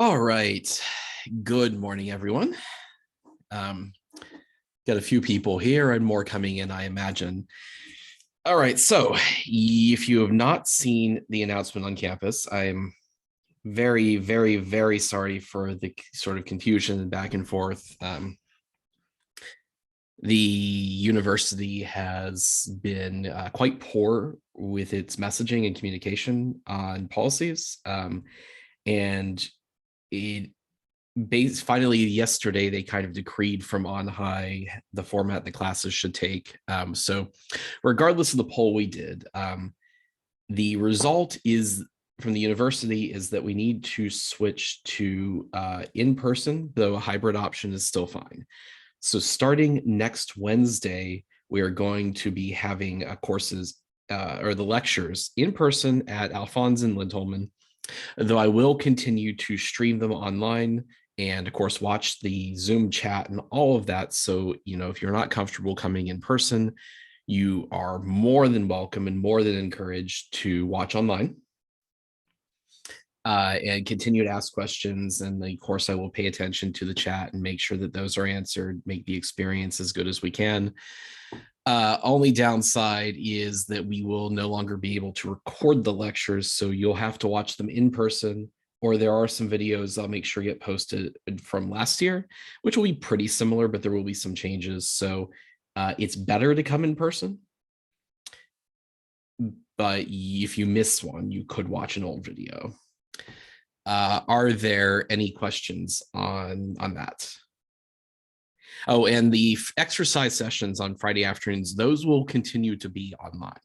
All right. Good morning, everyone. Got a few people here and more coming in, I imagine. All right. So if you have not seen the announcement on campus, I'm very, very, very sorry for the sort of confusion and back and forth. The university has been quite poor with its messaging and communication on policies. And it finally yesterday they kind of decreed from on high the format the classes should take. So regardless of the poll we did, the result is from the university is that we need to switch to in-person, though a hybrid option is still fine. So starting next Wednesday, we are going to be having courses or the lectures in person at Alphonse and Lindholmen, though I will continue to stream them online and of course watch the Zoom chat and all of that. So, if you're not comfortable coming in person, you are more than welcome and more than encouraged to watch online and continue to ask questions. And of course, I will pay attention to the chat and make sure that those are answered, make the experience as good as we can. Only downside is that we will no longer be able to record the lectures, so you'll have to watch them in person, or there are some videos I'll make sure get posted from last year, which will be pretty similar, but there will be some changes. So it's better to come in person. But if you miss one, you could watch an old video. Are there any questions on that? Oh, and the exercise sessions on Friday afternoons, those will continue to be online.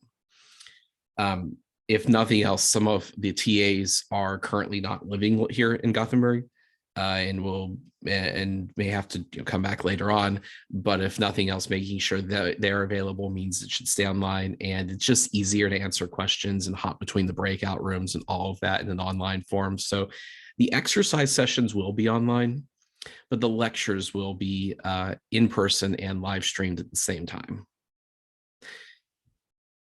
If nothing else, some of the TAs are currently not living here in Gothenburg and may have to come back later on. But if nothing else, making sure that they're available means it should stay online, and it's just easier to answer questions and hop between the breakout rooms and all of that in an online form. So the exercise sessions will be online, but the lectures will be in person and live streamed at the same time.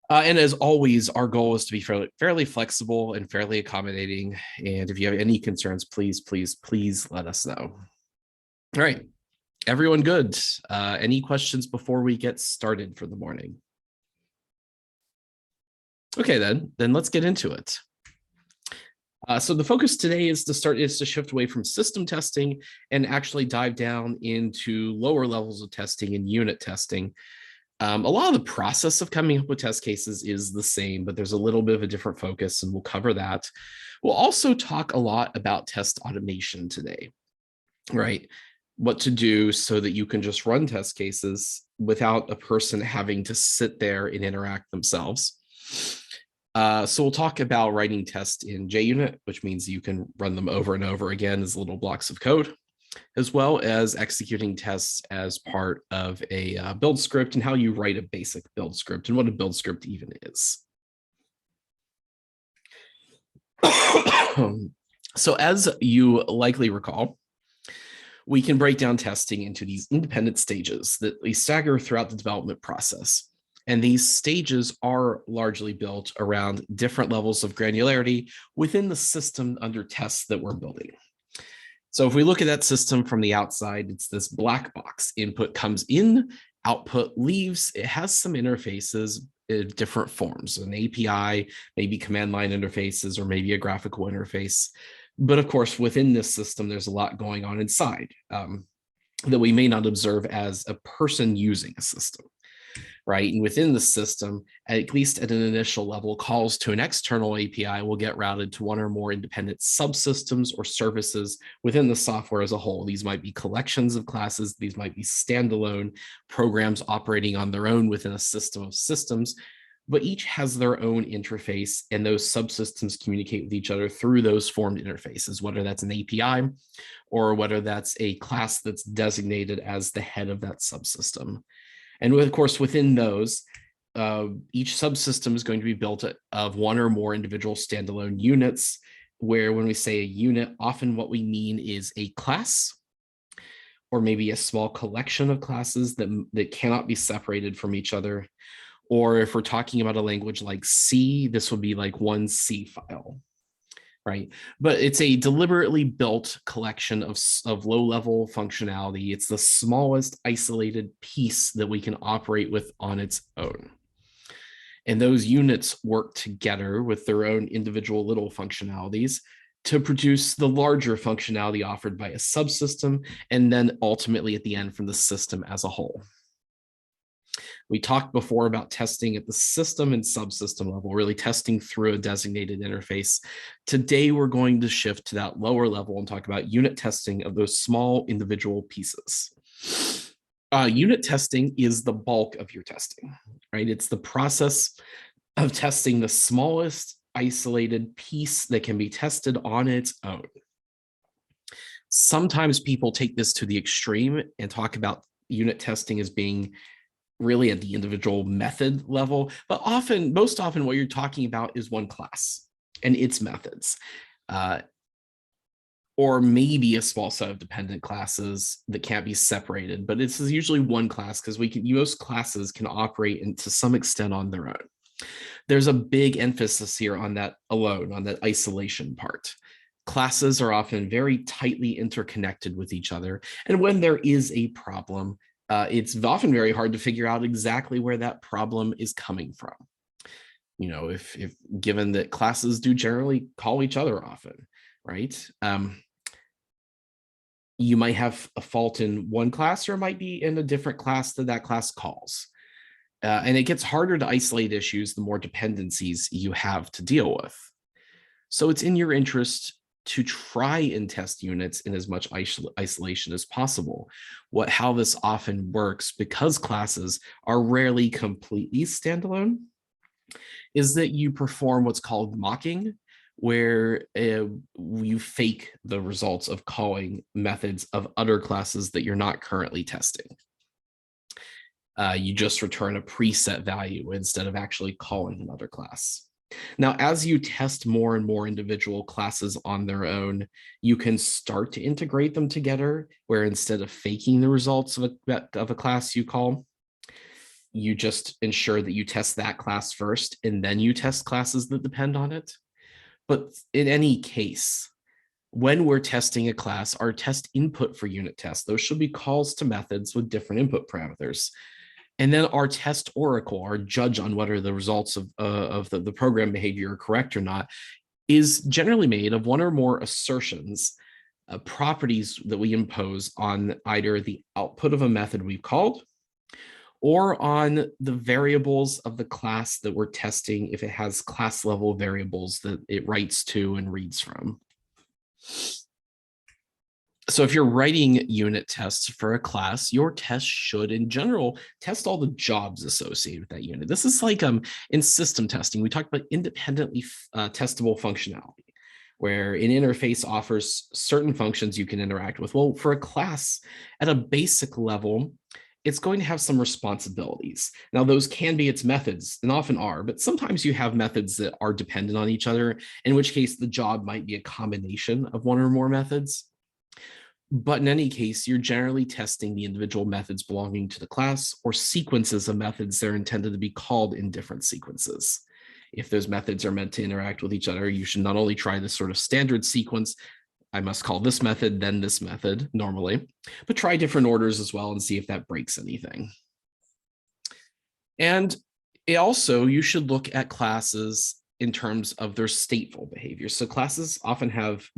And as always, our goal is to be fairly flexible and fairly accommodating. And if you have any concerns, please, please, please let us know. All right, everyone good? Any questions before we get started for the morning? Okay, then let's get into it. So the focus today is to shift away from system testing and actually dive down into lower levels of testing and unit testing. A lot of the process of coming up with test cases is the same, but there's a little bit of a different focus, and we'll cover that. We'll also talk a lot about test automation today, right? What to do so that you can just run test cases without a person having to sit there and interact themselves. So we'll talk about writing tests in JUnit, which means you can run them over and over again as little blocks of code, as well as executing tests as part of a build script and how you write a basic build script and what a build script even is. So as you likely recall, we can break down testing into these independent stages that we stagger throughout the development process. And these stages are largely built around different levels of granularity within the system under tests that we're building. So if we look at that system from the outside, it's this black box. Input comes in, output leaves. It has some interfaces in different forms, an API, maybe command line interfaces, or maybe a graphical interface. But of course, within this system, there's a lot going on inside that we may not observe as a person using a system. Right. And within the system, at least at an initial level, calls to an external API will get routed to one or more independent subsystems or services within the software as a whole. These might be collections of classes. These might be standalone programs operating on their own within a system of systems, but each has their own interface, and those subsystems communicate with each other through those formed interfaces, whether that's an API or whether that's a class that's designated as the head of that subsystem. And of course, within those, each subsystem is going to be built of one or more individual standalone units, where when we say a unit, often what we mean is a class or maybe a small collection of classes that cannot be separated from each other. Or if we're talking about a language like C, this would be like one C file. right? But it's a deliberately built collection of low-level functionality. It's the smallest isolated piece that we can operate with on its own. And those units work together with their own individual little functionalities to produce the larger functionality offered by a subsystem, and then ultimately at the end from the system as a whole. We talked before about testing at the system and subsystem level, really testing through a designated interface. Today, we're going to shift to that lower level and talk about unit testing of those small individual pieces. Unit testing is the bulk of your testing, right? It's the process of testing the smallest isolated piece that can be tested on its own. Sometimes people take this to the extreme and talk about unit testing as being really at the individual method level, but most often what you're talking about is one class and its methods, or maybe a small set of dependent classes that can't be separated, but it's usually one class because most classes can operate to some extent on their own. There's a big emphasis here on that alone, on that isolation part. Classes are often very tightly interconnected with each other, and when there is a problem, it's often very hard to figure out exactly where that problem is coming from. You know, if given that classes do generally call each other often, right? You might have a fault in one class, or it might be in a different class that class calls. And it gets harder to isolate issues the more dependencies you have to deal with. So it's in your interest to try and test units in as much isolation as possible. How this often works, because classes are rarely completely standalone, is that you perform what's called mocking, where you fake the results of calling methods of other classes that you're not currently testing. You just return a preset value instead of actually calling another class. Now, as you test more and more individual classes on their own, you can start to integrate them together, where instead of faking the results of a class you call, you just ensure that you test that class first, and then you test classes that depend on it. But in any case, when we're testing a class, our test input for unit tests, those should be calls to methods with different input parameters. And then our test oracle, our judge on whether the results of the program behavior are correct or not, is generally made of one or more assertions, properties that we impose on either the output of a method we've called, or on the variables of the class that we're testing if it has class level variables that it writes to and reads from. So if you're writing unit tests for a class, your test should, in general, test all the jobs associated with that unit. This is like in system testing, we talked about independently testable functionality, where an interface offers certain functions you can interact with. Well, for a class at a basic level, it's going to have some responsibilities. Now, those can be its methods, and often are, but sometimes you have methods that are dependent on each other, in which case the job might be a combination of one or more methods. But in any case, you're generally testing the individual methods belonging to the class, or sequences of methods that are intended to be called in different sequences. If those methods are meant to interact with each other, you should not only try this sort of standard sequence, I must call this method, then this method normally, but try different orders as well and see if that breaks anything. And you should look at classes in terms of their stateful behavior. So classes often have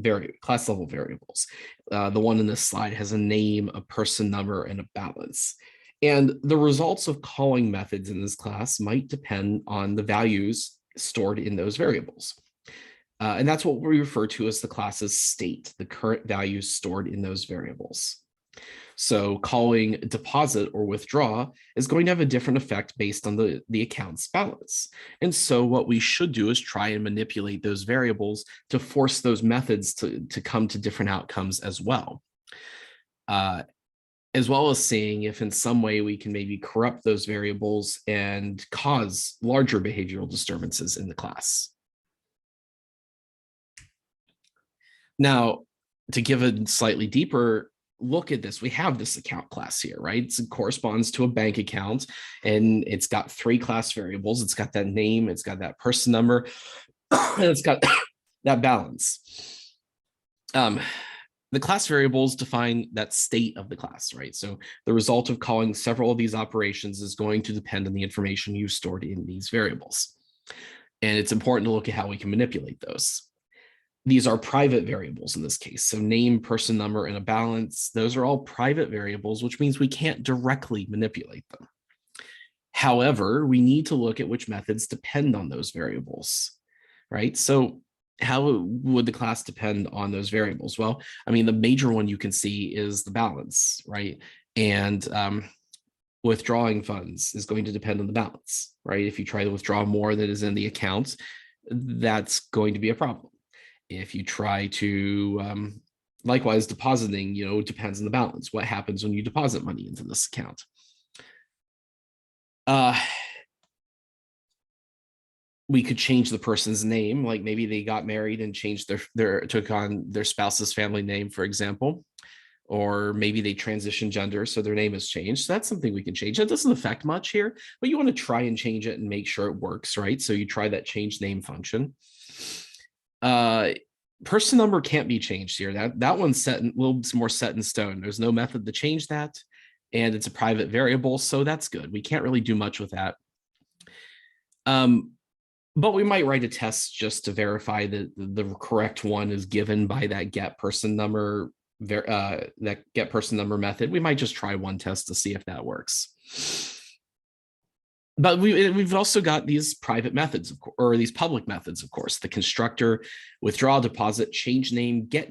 class level variables. The one in this slide has a name, a person number, and a balance. And the results of calling methods in this class might depend on the values stored in those variables. And that's what we refer to as the class's state, the current values stored in those variables. So calling deposit or withdraw is going to have a different effect based on the account's balance. And so what we should do is try and manipulate those variables to force those methods to come to different outcomes as well. As well as seeing if in some way we can maybe corrupt those variables and cause larger behavioral disturbances in the class. Now, to give a slightly deeper look at this, we have this account class here, right? It corresponds to a bank account, and it's got 3 class variables. It's got that name, it's got that person number, and it's got that balance. The class variables define that state of the class, right? So the result of calling several of these operations is going to depend on the information you've stored in these variables. And it's important to look at how we can manipulate those. These are private variables in this case. So name, person number, and a balance, those are all private variables, which means we can't directly manipulate them. However, we need to look at which methods depend on those variables, right? So how would the class depend on those variables? Well, I mean, the major one you can see is the balance, right? And withdrawing funds is going to depend on the balance, right? If you try to withdraw more than is in the account, that's going to be a problem. If you try to, likewise, depositing, depends on the balance. What happens when you deposit money into this account? We could change the person's name, like maybe they got married and changed took on their spouse's family name, for example, or maybe they transition gender, so their name has changed. So that's something we can change. That doesn't affect much here, but you want to try and change it and make sure it works, right? So you try that change name function. Person number can't be changed here. That one's set a little more set in stone. There's no method to change that, and it's a private variable, so that's good. We can't really do much with that. But we might write a test just to verify that the correct one is given by that get person number method. We might just try one test to see if that works. But we've also got these private methods, or these public methods, of course, the constructor, withdraw, deposit, change name, get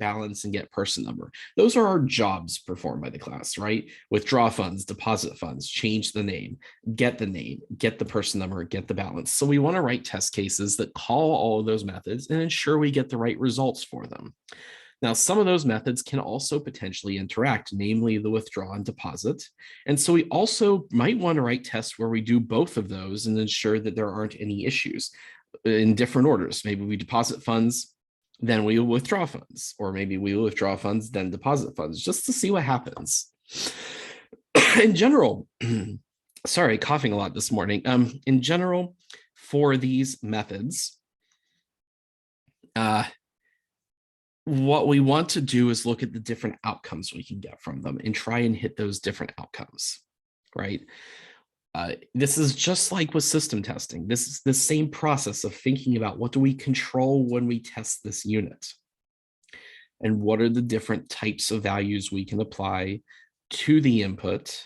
balance, and get person number. Those are our jobs performed by the class, right? Withdraw funds, deposit funds, change the name, get the person number, get the balance. So we want to write test cases that call all of those methods and ensure we get the right results for them. Now, some of those methods can also potentially interact, namely the withdraw and deposit. And so we also might want to write tests where we do both of those and ensure that there aren't any issues in different orders. Maybe we deposit funds, then we will withdraw funds, or maybe we will withdraw funds, then deposit funds, just to see what happens. In general, sorry, coughing a lot this morning. In general, for these methods, what we want to do is look at the different outcomes we can get from them and try and hit those different outcomes, right? This is just like with system testing. This is the same process of thinking about what do we control when we test this unit, and what are the different types of values we can apply to the input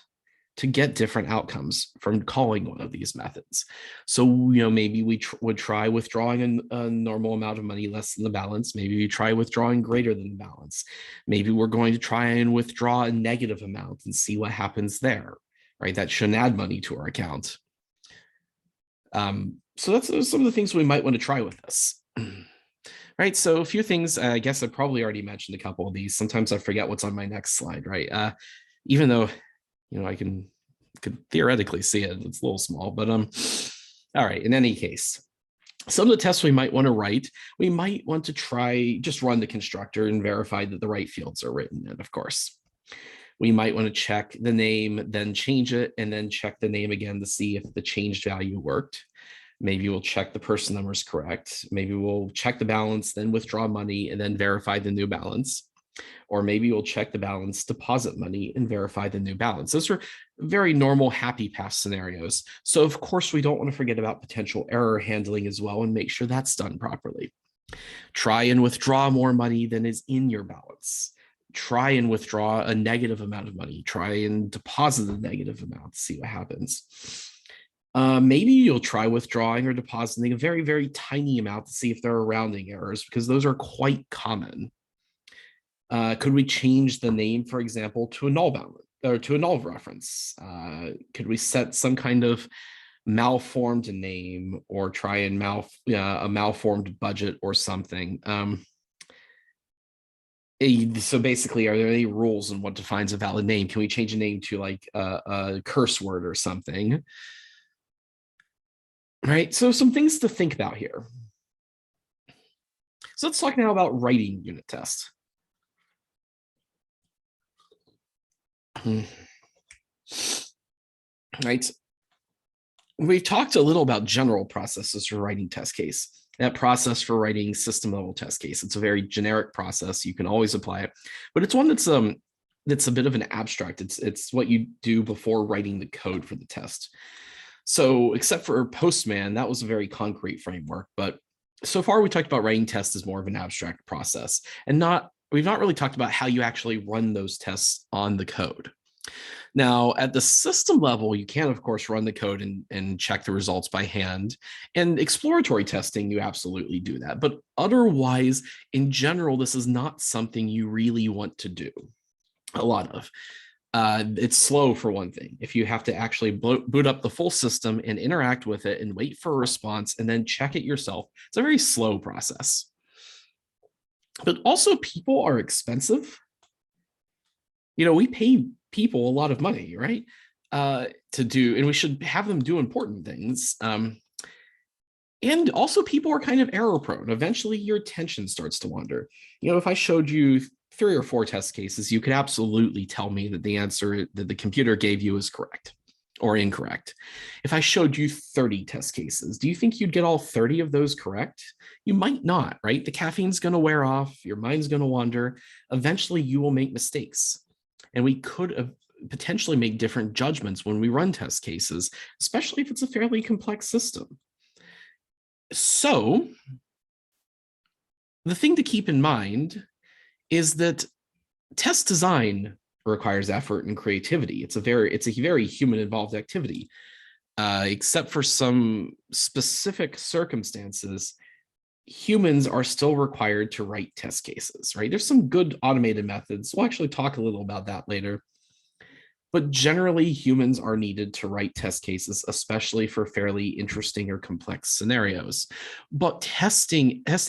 to get different outcomes from calling one of these methods. So, maybe we would try withdrawing a normal amount of money less than the balance. Maybe we try withdrawing greater than the balance. Maybe we're going to try and withdraw a negative amount and see what happens there, right? That shouldn't add money to our account. So that's some of the things we might want to try with this. Right, so a few things, I guess I probably already mentioned a couple of these. Sometimes I forget what's on my next slide, right? Even though I could theoretically see it. It's a little small, but all right. In any case, some of the tests we might want to write, we might want to try just run the constructor and verify that the right fields are written in, of course. We might want to check the name, then change it, and then check the name again to see if the changed value worked. Maybe we'll check the person number is correct. Maybe we'll check the balance, then withdraw money, and then verify the new balance. Or maybe we'll check the balance, deposit money, and verify the new balance. Those are very normal happy path scenarios. So of course, we don't want to forget about potential error handling as well and make sure that's done properly. Try and withdraw more money than is in your balance. Try and withdraw a negative amount of money. Try and deposit a negative amount to see what happens. Maybe you'll try withdrawing or depositing a very, very tiny amount to see if there are rounding errors, because those are quite common. Could we change the name, for example, to a null balance or to a null reference? Could we set some kind of malformed name or try and a malformed budget or something? So basically, are there any rules on what defines a valid name? Can we change a name to like a curse word or something? Right, so some things to think about here. So let's talk now about writing unit tests. Right, we've talked a little about general processes for writing test case. That process for writing system level test case, it's a very generic process. You can always apply it, but it's one that's a bit of an abstract. It's what you do before writing the code for the test. So except for Postman, that was a very concrete framework, but so far we talked about writing tests as more of an abstract process, and we've not really talked about how you actually run those tests on the code. Now, at the system level, you can, of course, run the code and check the results by hand. And exploratory testing, you absolutely do that. But otherwise, in general, this is not something you really want to do a lot of. It's slow, for one thing. If you have to actually boot up the full system and interact with it and wait for a response and then check it yourself, it's a very slow process. But also, people are expensive. We pay people a lot of money, right? To do, and we should have them do important things. And also, people are kind of error prone. Eventually, your attention starts to wander. If I showed you 3 or 4 test cases, you could absolutely tell me that the answer that the computer gave you is correct or incorrect. If I showed you 30 test cases, do you think you'd get all 30 of those correct? You might not, right? The caffeine's going to wear off. Your mind's going to wander. Eventually, you will make mistakes. And we could potentially make different judgments when we run test cases, especially if it's a fairly complex system. So the thing to keep in mind is that test design requires effort and creativity. It's a very human involved activity, except for some specific circumstances. Humans are still required to write test cases, right? There's some good automated methods. We'll actually talk a little about that later. But generally, humans are needed to write test cases, especially for fairly interesting or complex scenarios. But test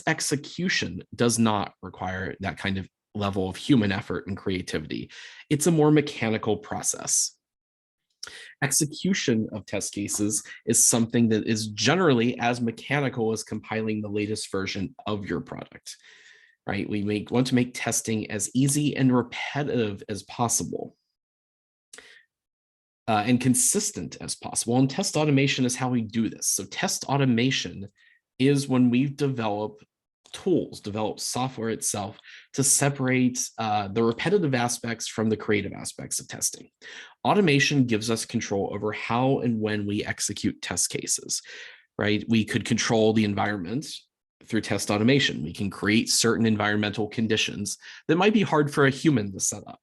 execution does not require that kind of level of human effort and creativity. It's a more mechanical process. Execution of test cases is something that is generally as mechanical as compiling the latest version of your product, right? We want to make testing as easy and repetitive as possible. And consistent as possible. And test automation is how we do this. So test automation is when we develop software itself to separate the repetitive aspects from the creative aspects of testing. Automation gives us control over how and when we execute test cases, right? We could control the environment through test automation. We can create certain environmental conditions that might be hard for a human to set up.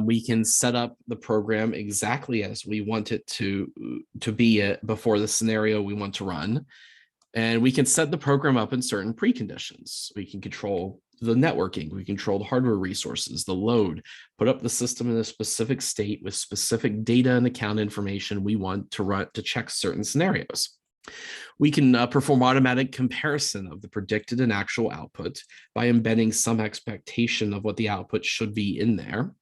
We can set up the program exactly as we want it to be before the scenario we want to run. And we can set the program up in certain preconditions. We can control the networking, we control the hardware resources, the load, put up the system in a specific state with specific data and account information we want to run to check certain scenarios. We can perform automatic comparison of the predicted and actual output by embedding some expectation of what the output should be in there.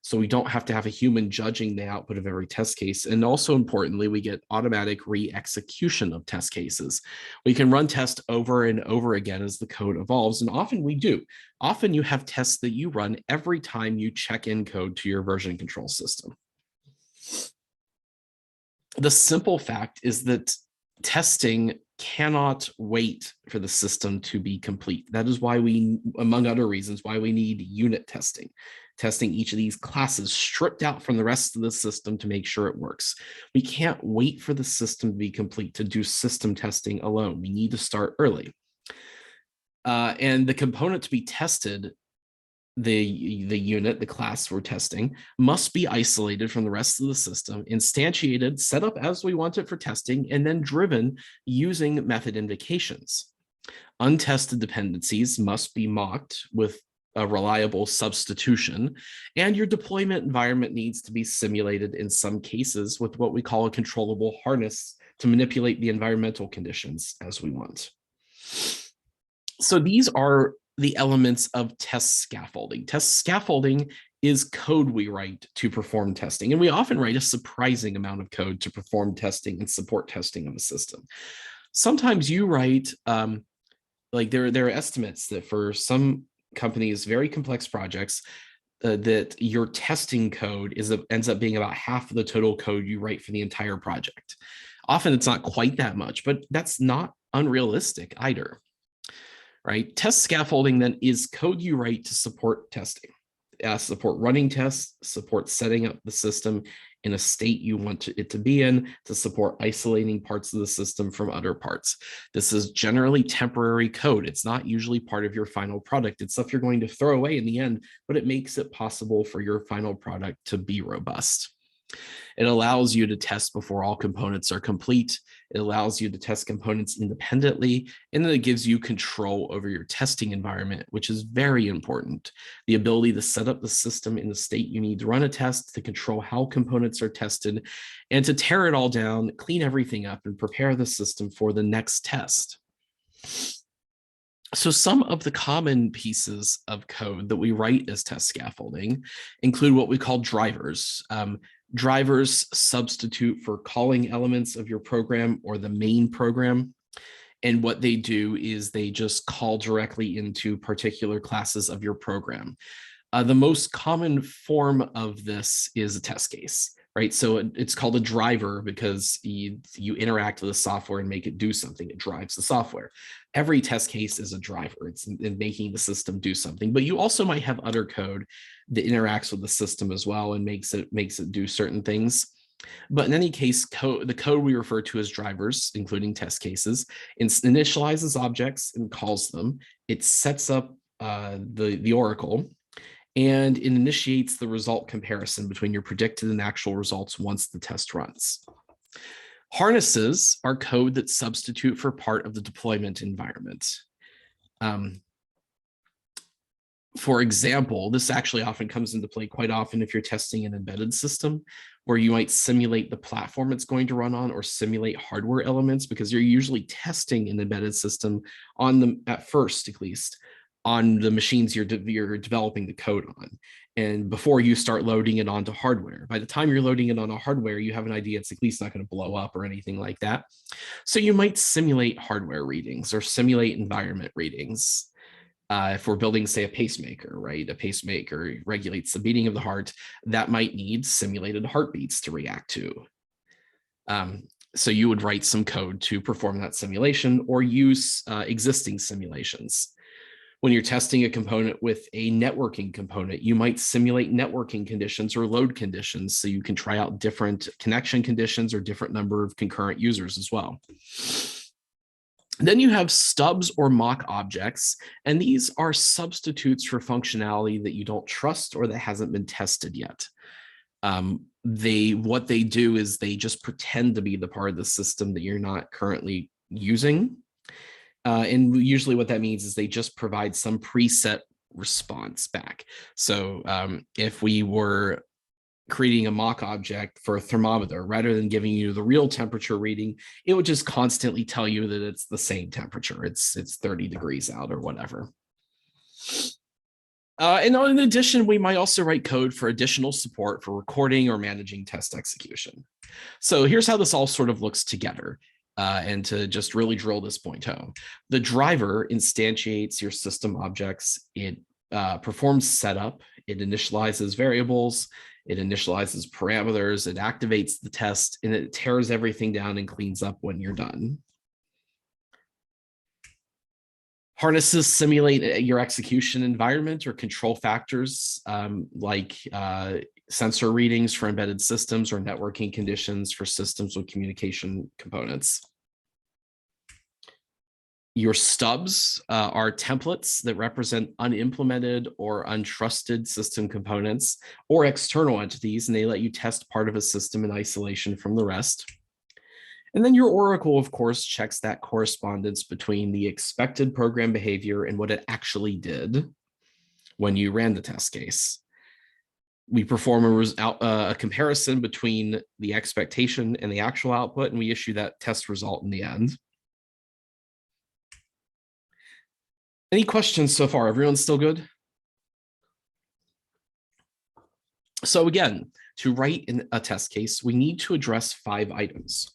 So we don't have to have a human judging the output of every test case. And also importantly, we get automatic re-execution of test cases. We can run tests over and over again as the code evolves. And often we do. Often you have tests that you run every time you check in code to your version control system. The simple fact is that testing cannot wait for the system to be complete. That is why we, among other reasons, why we need unit testing. Testing each of these classes stripped out from the rest of the system to make sure it works. We can't wait for the system to be complete to do system testing alone. We need to start early. And the component to be tested, the unit, the class we're testing, must be isolated from the rest of the system, instantiated, set up as we want it for testing, and then driven using method invocations. Untested dependencies must be mocked with a reliable substitution, and your deployment environment needs to be simulated in some cases with what we call a controllable harness to manipulate the environmental conditions as we want. So these are the elements of test scaffolding. Test scaffolding is code we write to perform testing, and we often write a surprising amount of code to perform testing and support testing of a system. Sometimes you write, like there are estimates that for some companies, very complex projects, that your testing code ends up being about half of the total code you write for the entire project. Often it's not quite that much, but that's not unrealistic either, right? Test scaffolding then is code you write to support testing, support running tests, support setting up the system in a state you want it to be in, to support isolating parts of the system from other parts. This is generally temporary code. It's not usually part of your final product. It's stuff you're going to throw away in the end, but it makes it possible for your final product to be robust. It allows you to test before all components are complete. It allows you to test components independently, and then it gives you control over your testing environment, which is very important. The ability to set up the system in the state you need to run a test, to control how components are tested, and to tear it all down, clean everything up, and prepare the system for the next test. So some of the common pieces of code that we write as test scaffolding include what we call drivers. Drivers substitute for calling elements of your program or the main program. And what they do is they just call directly into particular classes of your program. The most common form of this is a test case, right? So it's called a driver because you interact with the software and make it do something. It drives the software. Every test case is a driver. It's in making the system do something, but you also might have other code that interacts with the system as well and makes it do certain things. But in any case, the code we refer to as drivers, including test cases, initializes objects and calls them. It sets up the oracle, and it initiates the result comparison between your predicted and actual results once the test runs. Harnesses are code that substitute for part of the deployment environment. For example, this actually often comes into play quite often if you're testing an embedded system, where you might simulate the platform it's going to run on or simulate hardware elements, because you're usually testing an embedded system on them at first, at least, on the machines you're developing the code on. And before you start loading it onto hardware, by the time you're loading it on a hardware, you have an idea it's at least not going to blow up or anything like that. So you might simulate hardware readings or simulate environment readings. If we're building, say, a pacemaker, right? A pacemaker regulates the beating of the heart. That might need simulated heartbeats to react to. So you would write some code to perform that simulation or use existing simulations. When you're testing a component with a networking component, you might simulate networking conditions or load conditions so you can try out different connection conditions or different number of concurrent users as well. Then you have stubs or mock objects, and these are substitutes for functionality that you don't trust or that hasn't been tested yet. What they do is they just pretend to be the part of the system that you're not currently using. And usually what that means is they just provide some preset response back. So if we were creating a mock object for a thermometer, rather than giving you the real temperature reading, it would just constantly tell you that it's the same temperature. It's 30 degrees out or whatever. And in addition, we might also write code for additional support for recording or managing test execution. So here's how this all sort of looks together. And to just really drill this point home, the driver instantiates your system objects. It performs setup. It initializes variables. It initializes parameters. It activates the test, and it tears everything down and cleans up when you're done. Harnesses simulate your execution environment or control factors like sensor readings for embedded systems or networking conditions for systems with communication components. Your stubs are templates that represent unimplemented or untrusted system components or external entities, and they let you test part of a system in isolation from the rest. And then your oracle, of course, checks that correspondence between the expected program behavior and what it actually did when you ran the test case. We perform a comparison between the expectation and the actual output, and we issue that test result in the end. Any questions so far? Everyone's still good? So again, to write in a test case, we need to address 5 items.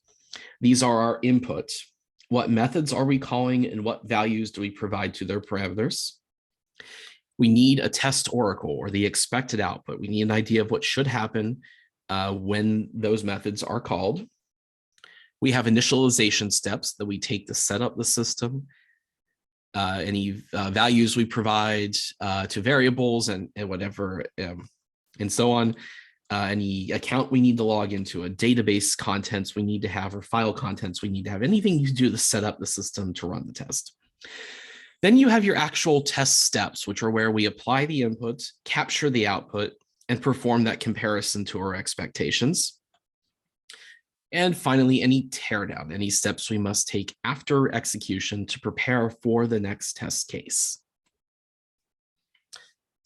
These are our input. What methods are we calling and what values do we provide to their parameters? We need a test oracle or the expected output. We need an idea of what should happen when those methods are called. We have initialization steps that we take to set up the system, any values we provide to variables and whatever, and so on. Any account we need to log into, a database contents we need to have, or file contents we need to have, anything you do to set up the system to run the test. Then you have your actual test steps, which are where we apply the input, capture the output, and perform that comparison to our expectations. And finally, any teardown, any steps we must take after execution to prepare for the next test case.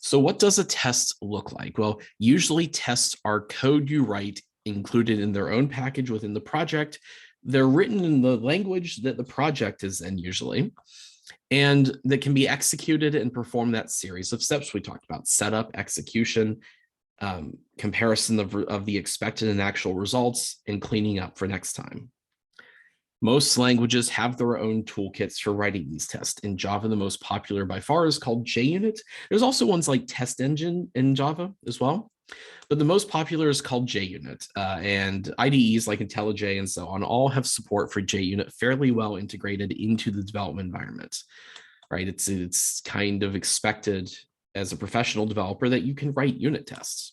So what does a test look like? Well, usually tests are code you write included in their own package within the project. They're written in the language that the project is in usually, and that can be executed and perform that series of steps we talked about: setup, execution, comparison of the expected and actual results, and cleaning up for next time. Most languages have their own toolkits for writing these tests. In Java, the most popular by far is called JUnit. There's also ones like Test Engine in Java as well, but the most popular is called JUnit, and IDEs like IntelliJ and so on all have support for JUnit fairly well integrated into the development environment, right? It's kind of expected as a professional developer that you can write unit tests.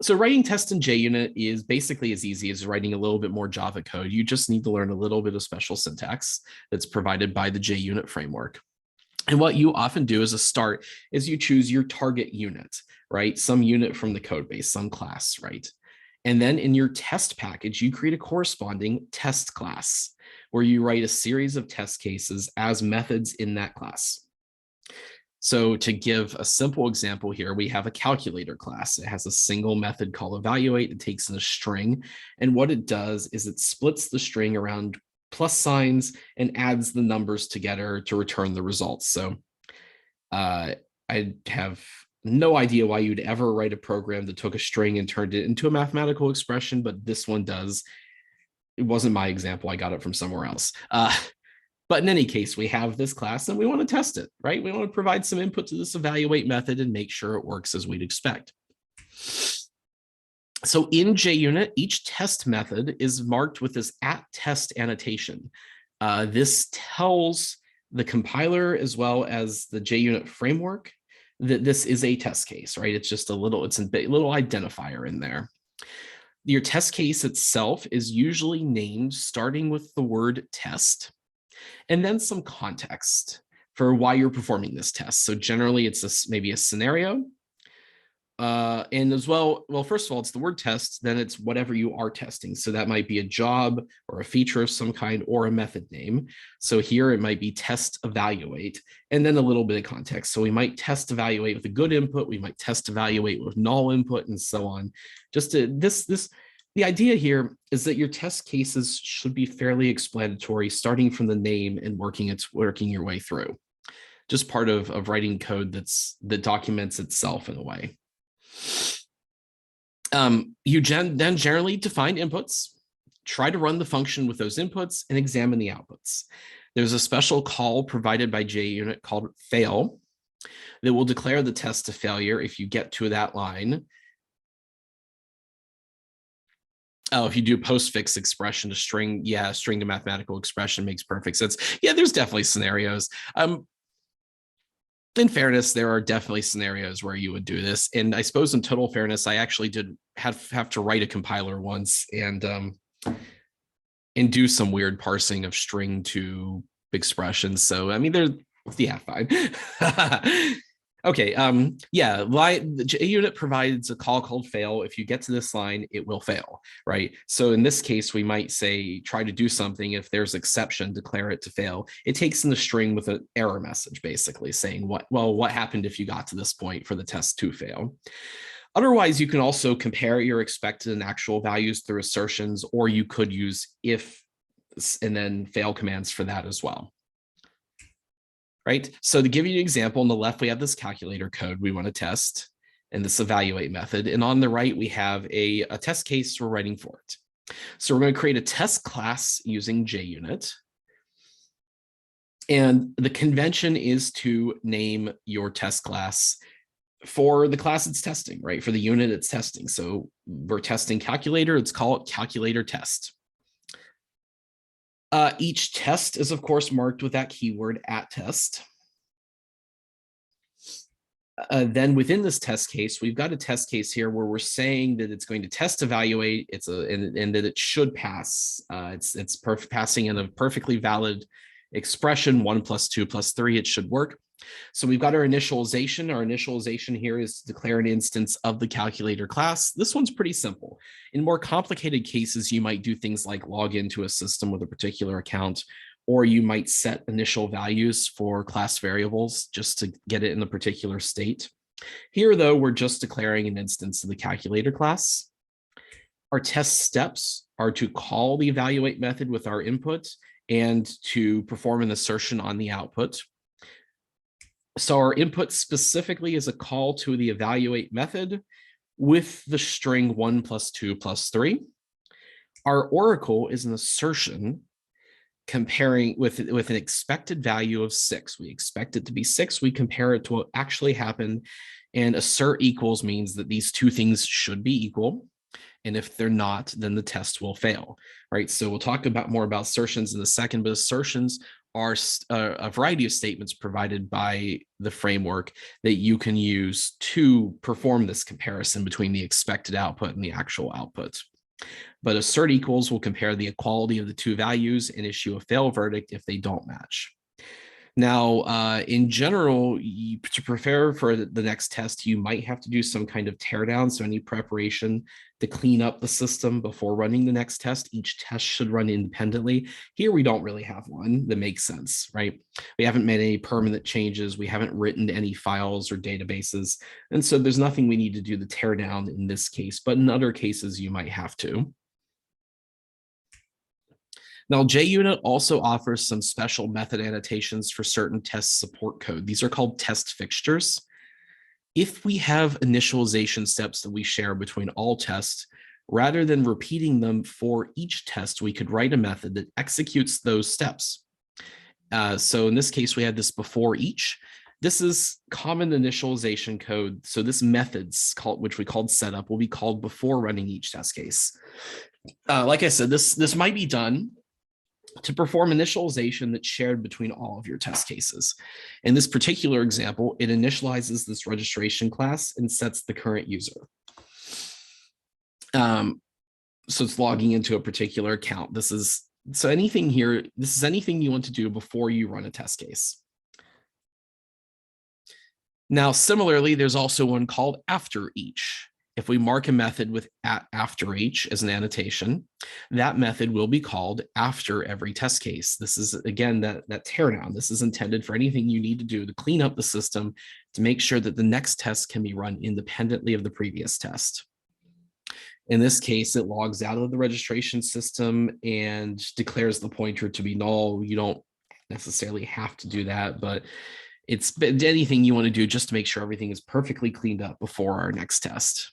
So writing tests in JUnit is basically as easy as writing a little bit more Java code. You just need to learn a little bit of special syntax that's provided by the JUnit framework. And what you often do as a start is you choose your target unit, right? Some unit from the code base, some class, right? And then in your test package, you create a corresponding test class where you write a series of test cases as methods in that class. So to give a simple example here, we have a calculator class. It has a single method called evaluate. It takes in a string. And what it does is it splits the string around plus signs and adds the numbers together to return the results. So I have no idea why you'd ever write a program that took a string and turned it into a mathematical expression, but this one does. It wasn't my example. I got it from somewhere else. But in any case, we have this class and we want to test it, right? We want to provide some input to this evaluate method and make sure it works as we'd expect. So in JUnit, each test method is marked with this @test annotation. This tells the compiler as well as the JUnit framework that this is a test case, right? It's just it's a little identifier in there. Your test case itself is usually named starting with the word test, and then some context for why you're performing this test. So generally it's maybe a scenario. And as well, first of all, it's the word test, then it's whatever you are testing. So that might be a job or a feature of some kind or a method name. So here it might be test evaluate, and then a little bit of context. So we might test evaluate with a good input, we might test evaluate with null input, and so on. The idea here is that your test cases should be fairly explanatory, starting from the name and working your way through. Just part of writing code that documents itself in a way. You then generally define inputs, try to run the function with those inputs, and examine the outputs. There's a special call provided by JUnit called fail that will declare the test a failure if you get to that line. Oh, if you do postfix expression to string, yeah, string to mathematical expression makes perfect sense. Yeah, there's definitely scenarios. In fairness, there are definitely scenarios where you would do this. And I suppose in total fairness, I actually did have to write a compiler once and do some weird parsing of string to expressions. So, I mean, yeah, fine. Okay, yeah, the JUnit provides a call called fail. If you get to this line, it will fail, right? So in this case, we might say, try to do something. If there's exception, declare it to fail. It takes in the string with an error message, basically saying, what happened if you got to this point for the test to fail? Otherwise, you can also compare your expected and actual values through assertions, or you could use if and then fail commands for that as well. Right? So to give you an example, on the left, we have this calculator code we want to test and this evaluate method. And on the right, we have a test case we're writing for it. So we're going to create a test class using JUnit. And the convention is to name your test class for the class it's testing, right? For the unit it's testing. So we're testing calculator, let's call it calculator test. Each test is, of course, marked with that keyword @test. Then within this test case, we've got a test case here where we're saying that it's going to test evaluate, and that it should pass. It's passing in a perfectly valid expression, 1 + 2 + 3, it should work. So we've got our initialization. Our initialization here is to declare an instance of the calculator class. This one's pretty simple. In more complicated cases, you might do things like log into a system with a particular account, or you might set initial values for class variables just to get it in a particular state. Here, though, we're just declaring an instance of the calculator class. Our test steps are to call the evaluate method with our input and to perform an assertion on the output. So our input specifically is a call to the evaluate method with the string 1 + 2 + 3. Our oracle is an assertion comparing with an expected value of 6. We expect it to be 6. We compare it to what actually happened. And assert equals means that these two things should be equal. And if they're not, then the test will fail, right? So we'll talk more about assertions in a second, but assertions are a variety of statements provided by the framework that you can use to perform this comparison between the expected output and the actual output. But assert equals will compare the equality of the two values and issue a fail verdict if they don't match. Now, in general, to prepare for the next test, you might have to do some kind of teardown. So any preparation to clean up the system before running the next test. Each test should run independently. Here, we don't really have one that makes sense, right? We haven't made any permanent changes. We haven't written any files or databases. And so there's nothing we need to do the teardown in this case, but in other cases, you might have to. Now, JUnit also offers some special method annotations for certain test support code. These are called test fixtures. If we have initialization steps that we share between all tests, rather than repeating them for each test, we could write a method that executes those steps. So in this case, we have this before each. This is common initialization code. So this methods, which we called setup, will be called before running each test case. Like I said, this might be done to perform initialization that's shared between all of your test cases. In this particular example, it initializes this registration class and sets the current user. So it's logging into a particular account. So anything here, this is anything you want to do before you run a test case. Now, similarly, there's also one called after each. If we mark a method with @after each as an annotation, that method will be called after every test case. This is, again, that teardown. This is intended for anything you need to do to clean up the system to make sure that the next test can be run independently of the previous test. In this case, it logs out of the registration system and declares the pointer to be null. You don't necessarily have to do that, but it's anything you want to do just to make sure everything is perfectly cleaned up before our next test.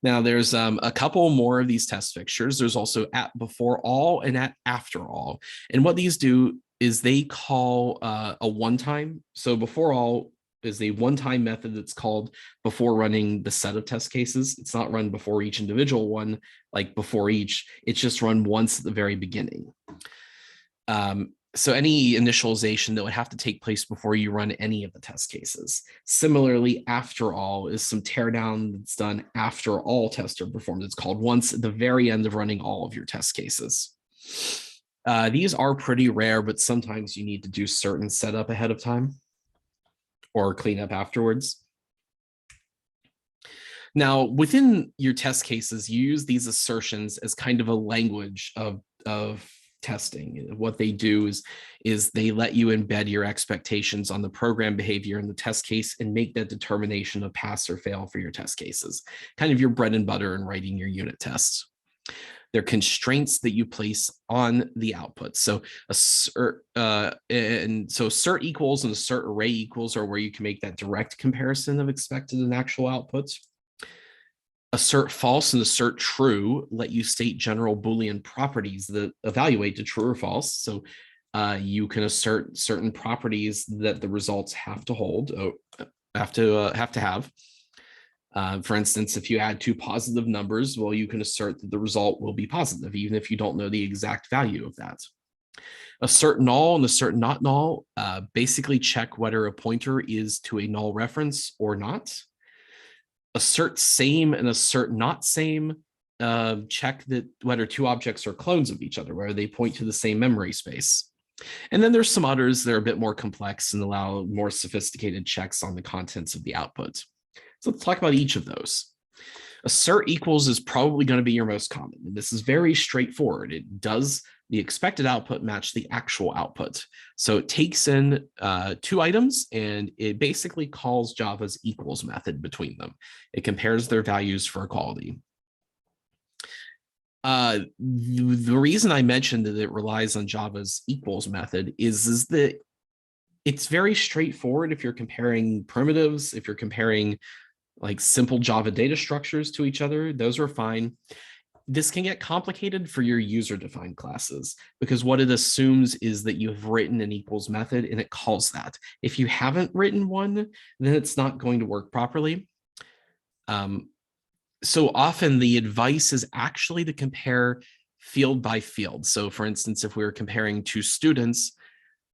Now, there's a couple more of these test fixtures. There's also @before all and @after all. And what these do is they call a one-time. So before all is a one-time method that's called before running the set of test cases. It's not run before each individual one, like before each. It's just run once at the very beginning. So any initialization that would have to take place before you run any of the test cases. Similarly, after all is some teardown that's done after all tests are performed. It's called once at the very end of running all of your test cases. These are pretty rare, but sometimes you need to do certain setup ahead of time or clean up afterwards. Now, within your test cases, you use these assertions as kind of a language of testing. What they do is they let you embed your expectations on the program behavior in the test case and make that determination of pass or fail for your test cases. Kind of your bread and butter in writing your unit tests. They're constraints that you place on the output. So assert equals and assert array equals are where you can make that direct comparison of expected and actual outputs. Assert false and assert true let you state general Boolean properties that evaluate to true or false. So you can assert certain properties that the results have to hold, have to have. For instance, if you add two positive numbers, well, you can assert that the result will be positive, even if you don't know the exact value of that. Assert null and assert not null basically check whether a pointer is to a null reference or not. Assert same and assert not same check that whether two objects are clones of each other, whether they point to the same memory space. And then there's some others that are a bit more complex and allow more sophisticated checks on the contents of the output. So let's talk about each of those. Assert equals is probably going to be your most common. And this is very straightforward. It does the expected output match the actual output. So it takes in two items and it basically calls Java's equals method between them. It compares their values for equality. The reason I mentioned that it relies on Java's equals method is that it's very straightforward if you're comparing primitives, if you're comparing like simple Java data structures to each other, those are fine. This can get complicated for your user-defined classes because what it assumes is that you've written an equals method and it calls that. If you haven't written one, then it's not going to work properly. So often the advice is actually to compare field by field. So for instance, if we were comparing two students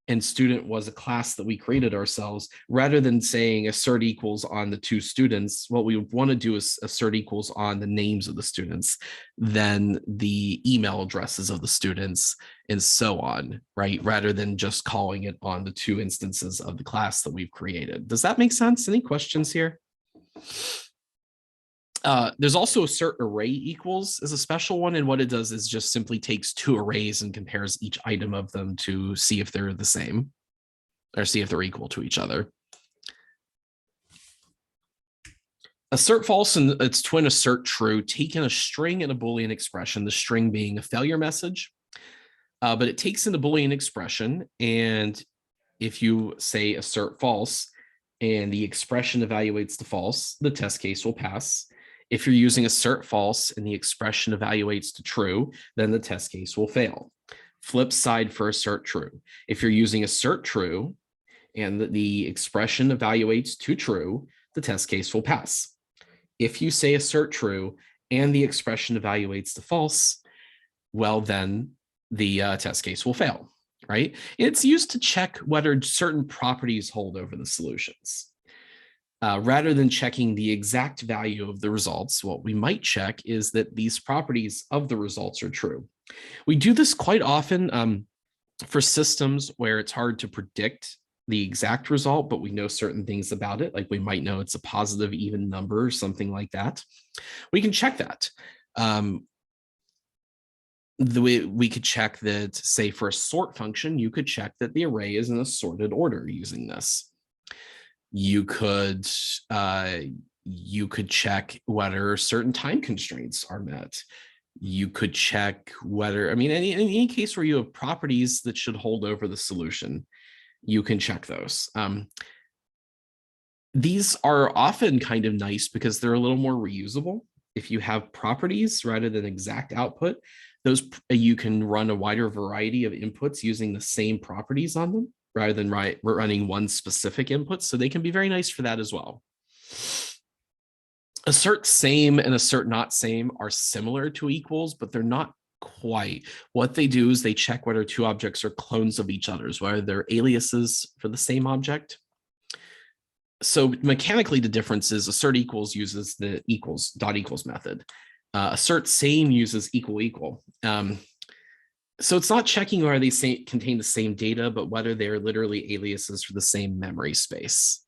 and student was a class that we created ourselves, rather than saying assert equals on the two students, what we want to do is assert equals on the names of the students, then the email addresses of the students, and so on, right? Rather than just calling it on the two instances of the class that we've created. Does that make sense? Any questions here? There's also assert array equals is a special one, and what it does is just simply takes two arrays and compares each item of them to see if they're the same or see if they're equal to each other. Assert false and its twin assert true take in a string and a Boolean expression, the string being a failure message, but it takes in a Boolean expression, and if you say assert false and the expression evaluates to false, the test case will pass. If you're using assert false and the expression evaluates to true, then the test case will fail. Flip side for assert true. If you're using assert true and the expression evaluates to true, the test case will pass. If you say assert true and the expression evaluates to false, well, then the test case will fail, right? It's used to check whether certain properties hold over the solutions. Rather than checking the exact value of the results, what we might check is that these properties of the results are true. We do this quite often for systems where it's hard to predict the exact result, but we know certain things about it, like we might know it's a positive even number or something like that. We can check that. The way we could check that, say for a sort function, you could check that the array is in a sorted order using this. You could check whether certain time constraints are met. You could check whether, I mean, in any case where you have properties that should hold over the solution, you can check those. These are often kind of nice because they're a little more reusable. If you have properties rather than exact output, those you can run a wider variety of inputs using the same properties on them, rather than running one specific input. So they can be very nice for that as well. Assert same and assert not same are similar to equals, but they're not quite. What they do is they check whether two objects are clones of each other's, whether they're aliases for the same object. So mechanically, the difference is assert equals uses the equals method. Assert same uses equal. So it's not checking whether they contain the same data, but whether they're literally aliases for the same memory space.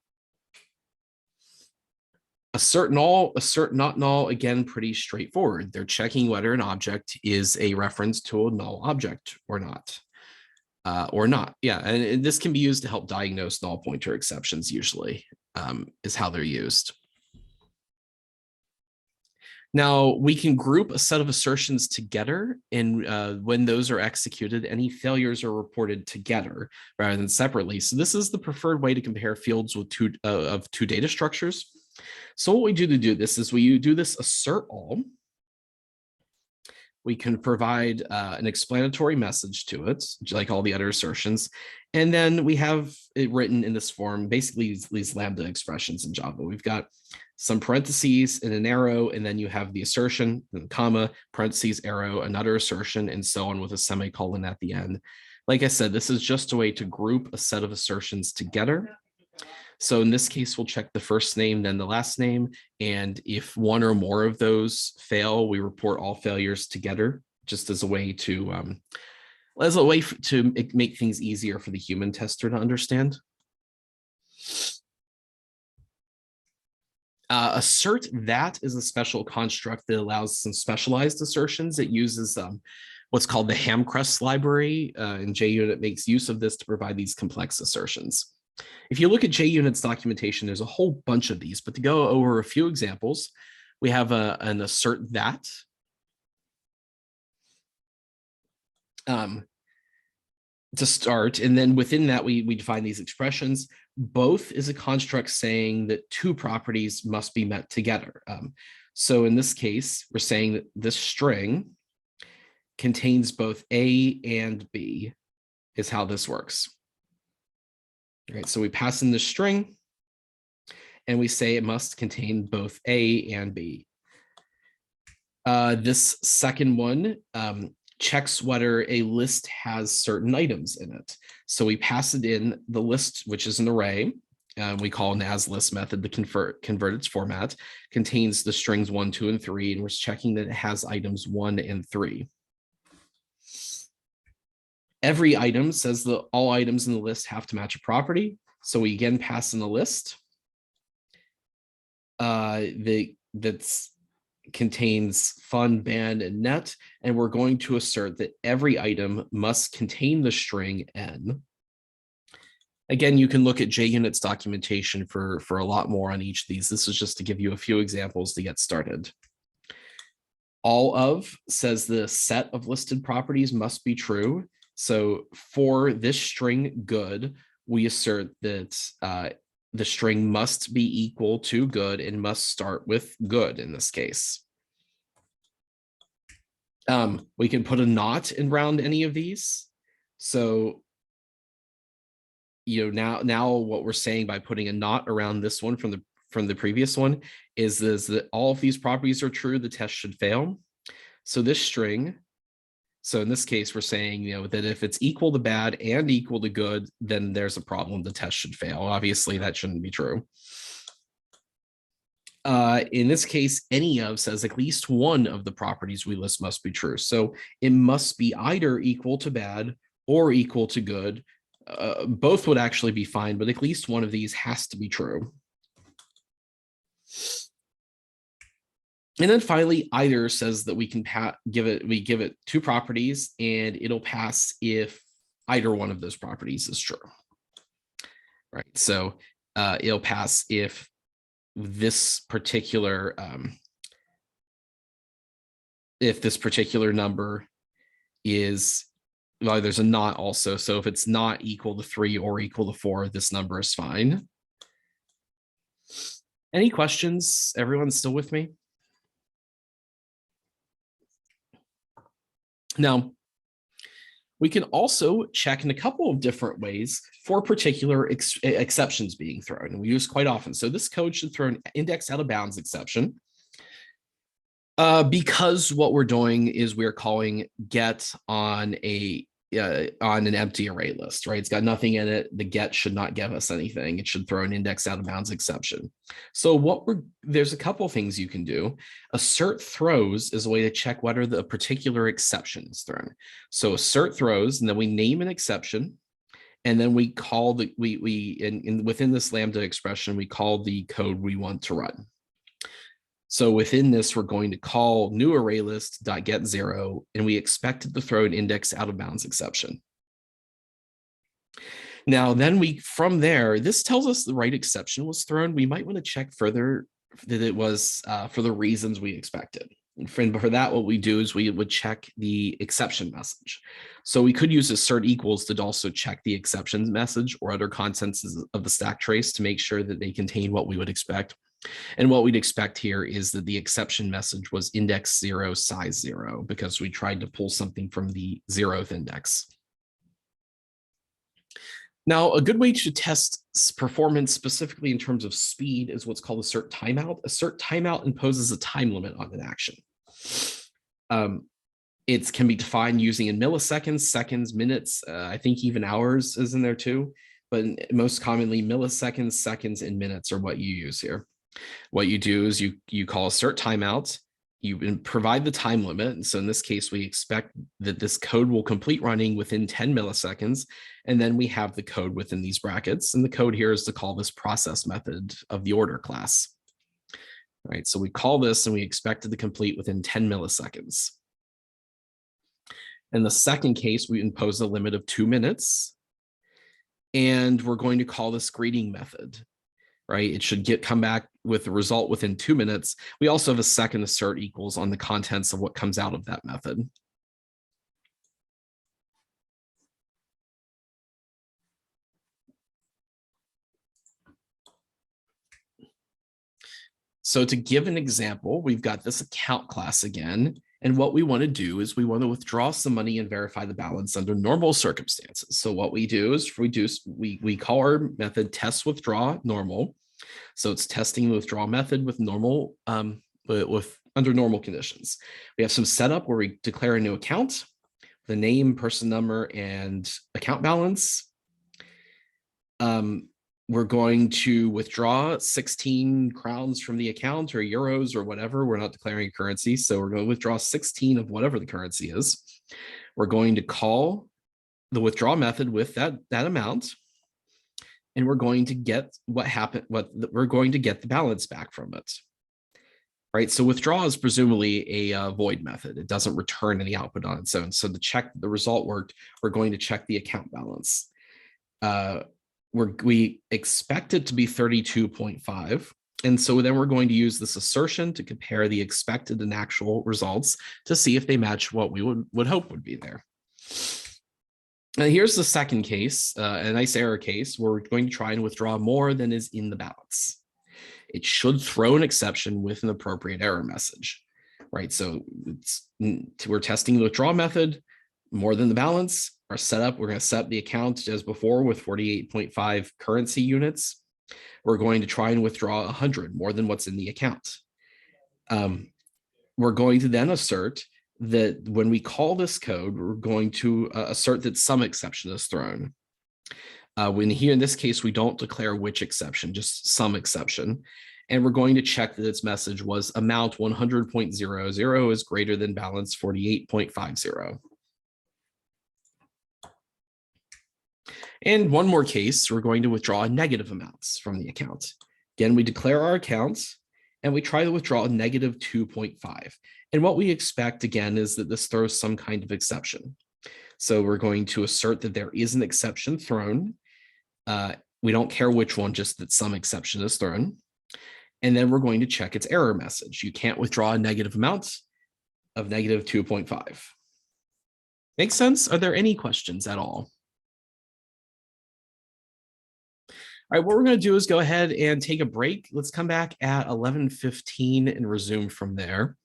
Assert null, assert not null, again, pretty straightforward. They're checking whether an object is a reference to a null object or not. Yeah, and this can be used to help diagnose null pointer exceptions usually, is how they're used. Now, we can group a set of assertions together, and when those are executed, any failures are reported together rather than separately. So this is the preferred way to compare fields with two data structures. So what we do to do this is we do this assert all. We can provide an explanatory message to it, like all the other assertions. And then we have written in this form, basically these lambda expressions in Java. We've got some parentheses and an arrow, and then you have the assertion, and comma, parentheses, arrow, another assertion, and so on with a semicolon at the end. Like I said, this is just a way to group a set of assertions together. So in this case, we'll check the first name, then the last name. And if one or more of those fail, we report all failures together, just as a way to make things easier for the human tester to understand. Assert that is a special construct that allows some specialized assertions. It uses what's called the Hamcrest library, and JUnit makes use of this to provide these complex assertions. If you look at JUnit's documentation, there's a whole bunch of these, but to go over a few examples, we have an assert that. To start, and then within that, we define these expressions. Both is a construct saying that two properties must be met together. So in this case, we're saying that this string contains both A and B is how this works. All right, so we pass in the string and we say it must contain both A and B. This second one checks whether a list has certain items in it. So we pass it in the list, which is an array. We call an asList method to convert its format, contains the strings 1, 2, and 3, and we're checking that it has items 1 and 3. Every item says that all items in the list have to match a property. So we again pass in the list that's contains fun, band, and net, and we're going to assert that every item must contain the string n. Again, you can look at JUnit's documentation for a lot more on each of these. This is just to give you a few examples to get started. All of says the set of listed properties must be true. So for this string good, we assert that the string must be equal to good and must start with good in this case. We can put a not around any of these. So, now what we're saying by putting a not around this one from the previous one is that all of these properties are true, the test should fail. So this string, so in this case, we're saying, that if it's equal to bad and equal to good, then there's a problem. The test should fail. Obviously, that shouldn't be true. In this case, any of says at least one of the properties we list must be true. So it must be either equal to bad or equal to good. Both would actually be fine, but at least one of these has to be true. And then finally, either says that we can give it two properties and it'll pass if either one of those properties is true. Right. So it'll pass if this particular number is, well, there's a not also. So if it's not equal to 3 or equal to 4, this number is fine. Any questions? Everyone's still with me? Now, we can also check in a couple of different ways for particular exceptions being thrown, and we use quite often. So this code should throw an index out of bounds exception because what we're doing is we're calling get on an empty array list, right? It's got nothing in it. The get should not give us anything. It should throw an index out of bounds exception. So there's a couple things you can do. Assert throws is a way to check whether the particular exception is thrown. So assert throws, and then we name an exception, and then we call within this lambda expression, we call the code we want to run. So within this, we're going to call new array list.getZero, and we expect it to throw an index out of bounds exception. Now, then from there, this tells us the right exception was thrown. We might want to check further that it was for the reasons we expected. And for that, what we do is we would check the exception message. So we could use assert equals to also check the exceptions message or other contents of the stack trace to make sure that they contain what we would expect. And what we'd expect here is that the exception message was index 0, size 0, because we tried to pull something from the 0th index. Now, a good way to test performance specifically in terms of speed is what's called assert timeout. Assert timeout imposes a time limit on an action. It can be defined using in milliseconds, seconds, minutes. I think even hours is in there too, but most commonly milliseconds, seconds, and minutes are what you use here. What you do is you call assert timeout. You provide the time limit. And so in this case, we expect that this code will complete running within 10 milliseconds. And then we have the code within these brackets. And the code here is to call this process method of the order class. All right, so we call this and we expect it to complete within 10 milliseconds. In the second case, we impose a limit of 2 minutes. And we're going to call this greeting method. Right? It should come back with the result within 2 minutes. We also have a second assert equals on the contents of what comes out of that method. So to give an example, we've got this account class again. And what we want to do is we want to withdraw some money and verify the balance under normal circumstances. So what we do is we call our method test withdraw normal. So it's testing the withdrawal method with normal, with under normal conditions. We have some setup where we declare a new account, the name, person number, and account balance. We're going to withdraw 16 crowns from the account or euros or whatever. We're not declaring a currency. So we're going to withdraw 16 of whatever the currency is. We're going to call the withdraw method with that amount. And we're going to get we're going to get the balance back from it. Right. So withdraw is presumably a void method. It doesn't return any output on its own. So to check the result worked, we're going to check the account balance. We expect it to be 32.5. And so then we're going to use this assertion to compare the expected and actual results to see if they match what we would hope would be there. And here's the second case, a nice error case where we're going to try and withdraw more than is in the balance. It should throw an exception with an appropriate error message, right? So we're testing the withdraw method, more than the balance. Our setup, we're going to set the account as before with 48.5 currency units. We're going to try and withdraw 100, more than what's in the account. We're going to then assert that when we call this code, we're going to assert that some exception is thrown. When here in this case, we don't declare which exception, just some exception. And we're going to check that its message was amount 100.00 is greater than balance 48.50. And one more case, we're going to withdraw negative amounts from the account. Again, we declare our accounts and we try to withdraw a negative 2.5. And what we expect, again, is that this throws some kind of exception. So we're going to assert that there is an exception thrown. We don't care which one, just that some exception is thrown. And then we're going to check its error message. You can't withdraw a negative amount of negative 2.5. Make sense? Are there any questions at all? All right, what we're going to do is go ahead and take a break. Let's come back at 11:15 and resume from there.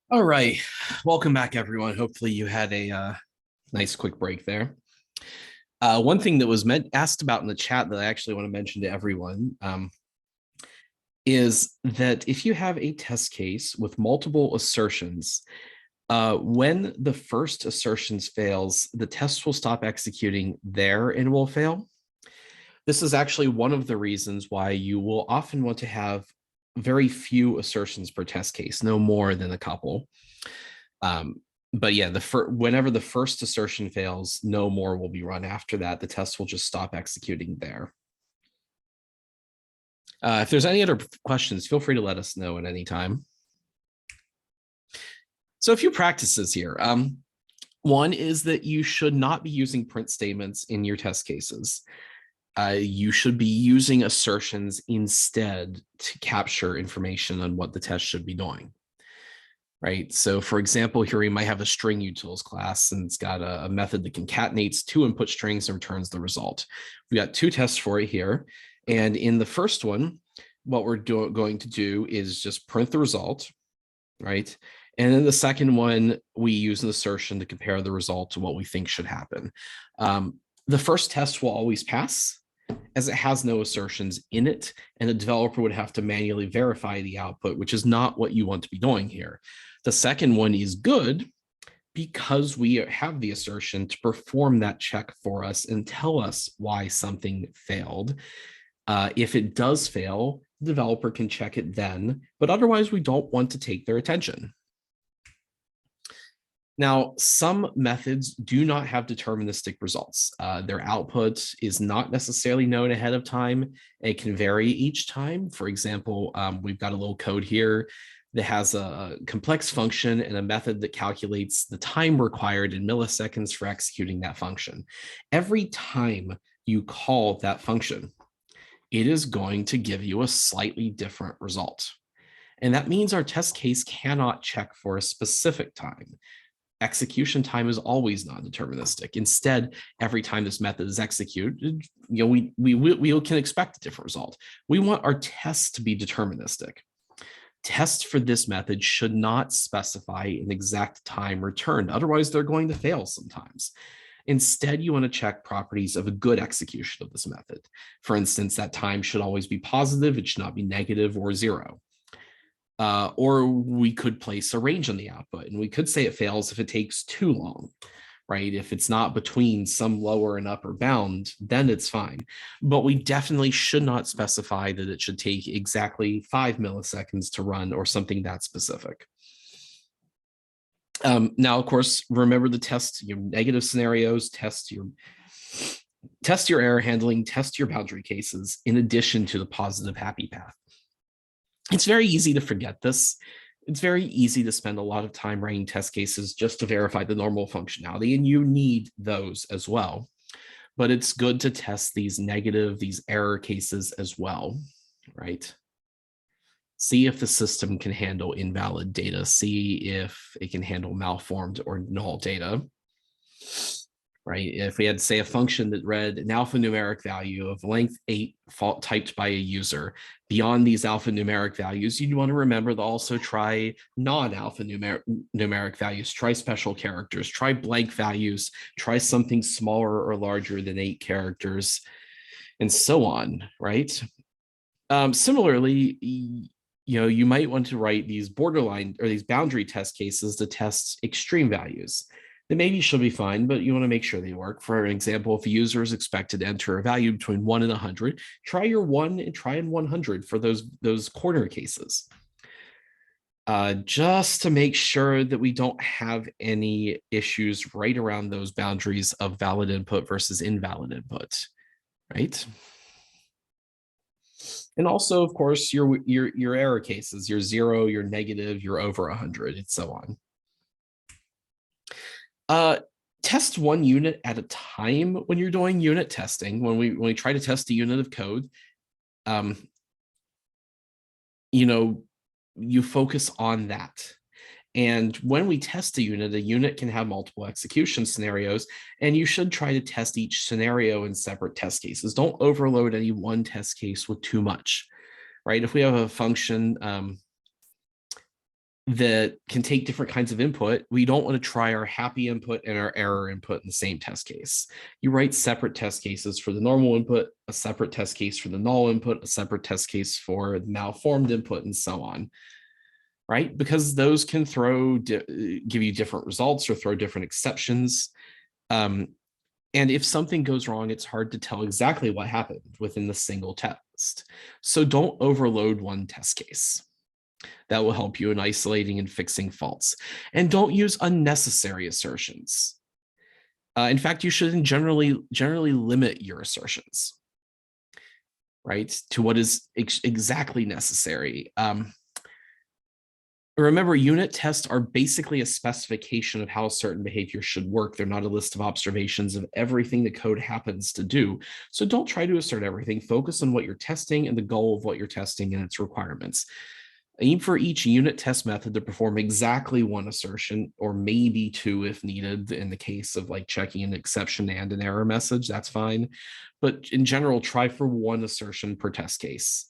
All right, welcome back, everyone. Hopefully you had a nice quick break there. One thing that was asked about in the chat that I actually want to mention to everyone is that if you have a test case with multiple assertions, when the first assertions fails, the test will stop executing there and will fail. This is actually one of the reasons why you will often want to have very few assertions per test case, no more than a couple. But yeah, whenever the first assertion fails, no more will be run after that. The test will just stop executing there. If there's any other questions, feel free to let us know at any time. So a few practices here. One is that you should not be using print statements in your test cases. You should be using assertions instead to capture information on what the test should be doing. Right. So for example, here we might have a string utils class, and it's got a method that concatenates two input strings and returns the result. We got two tests for it here. And in the first one, what we're going to do is just print the result, right? And then the second one, we use an assertion to compare the result to what we think should happen. The first test will always pass, as it has no assertions in it, and the developer would have to manually verify the output, which is not what you want to be doing here. The second one is good because we have the assertion to perform that check for us and tell us why something failed. If it does fail, the developer can check it then, but otherwise we don't want to take their attention. Now, some methods do not have deterministic results. Their output is not necessarily known ahead of time. It can vary each time. For example, we've got a little code here that has a complex function and a method that calculates the time required in milliseconds for executing that function. Every time you call that function, it is going to give you a slightly different result. And that means our test case cannot check for a specific time. Execution time is always non-deterministic. Instead, every time this method is executed, we can expect a different result. We want our tests to be deterministic. Tests for this method should not specify an exact time returned. Otherwise, they're going to fail sometimes. Instead, you want to check properties of a good execution of this method. For instance, that time should always be positive. It should not be negative or zero. Or we could place a range on the output, and we could say it fails if it takes too long, right? If it's not between some lower and upper bound, then it's fine. But we definitely should not specify that it should take exactly 5 milliseconds to run or something that specific. Now, of course, remember to test your negative scenarios, test your error handling, test your boundary cases, in addition to the positive happy path. It's very easy to forget this. It's very easy to spend a lot of time writing test cases just to verify the normal functionality, and you need those as well. But it's good to test these error cases as well, right? See if the system can handle invalid data. See if it can handle malformed or null data, right? If we had, say, a function that read an alphanumeric value of length 8 typed by a user, beyond these alphanumeric values, you'd want to remember to also try non-alphanumeric values, try special characters, try blank values, try something smaller or larger than 8 characters, and so on, right? Similarly, you might want to write these borderline or these boundary test cases to test extreme values. They maybe should be fine, but you want to make sure they work. For an example, if a user is expected to enter a value between 1 and 100, try your 1 and try in 100 for those corner cases. Just to make sure that we don't have any issues right around those boundaries of valid input versus invalid input, right? And also, of course, your error cases, your 0, your negative, your over 100, and so on. Test one unit at a time when you're doing unit testing. When we try to test a unit of code, you focus on that. And when we test a unit can have multiple execution scenarios, and you should try to test each scenario in separate test cases. Don't overload any one test case with too much, right? If we have a function, that can take different kinds of input. We don't want to try our happy input and our error input in the same test case. You write separate test cases for the normal input, a separate test case for the null input, a separate test case for the malformed input, and so on, right? Because those can give you different results or throw different exceptions. And if something goes wrong, it's hard to tell exactly what happened within the single test. So don't overload one test case. That will help you in isolating and fixing faults. And don't use unnecessary assertions. In fact, you should generally limit your assertions, right, to what is exactly necessary. Remember, unit tests are basically a specification of how a certain behavior should work. They're not a list of observations of everything the code happens to do. So don't try to assert everything. Focus on what you're testing and the goal of what you're testing and its requirements. Aim for each unit test method to perform exactly one assertion, or maybe two if needed. In the case of like checking an exception and an error message, that's fine. But in general, try for one assertion per test case.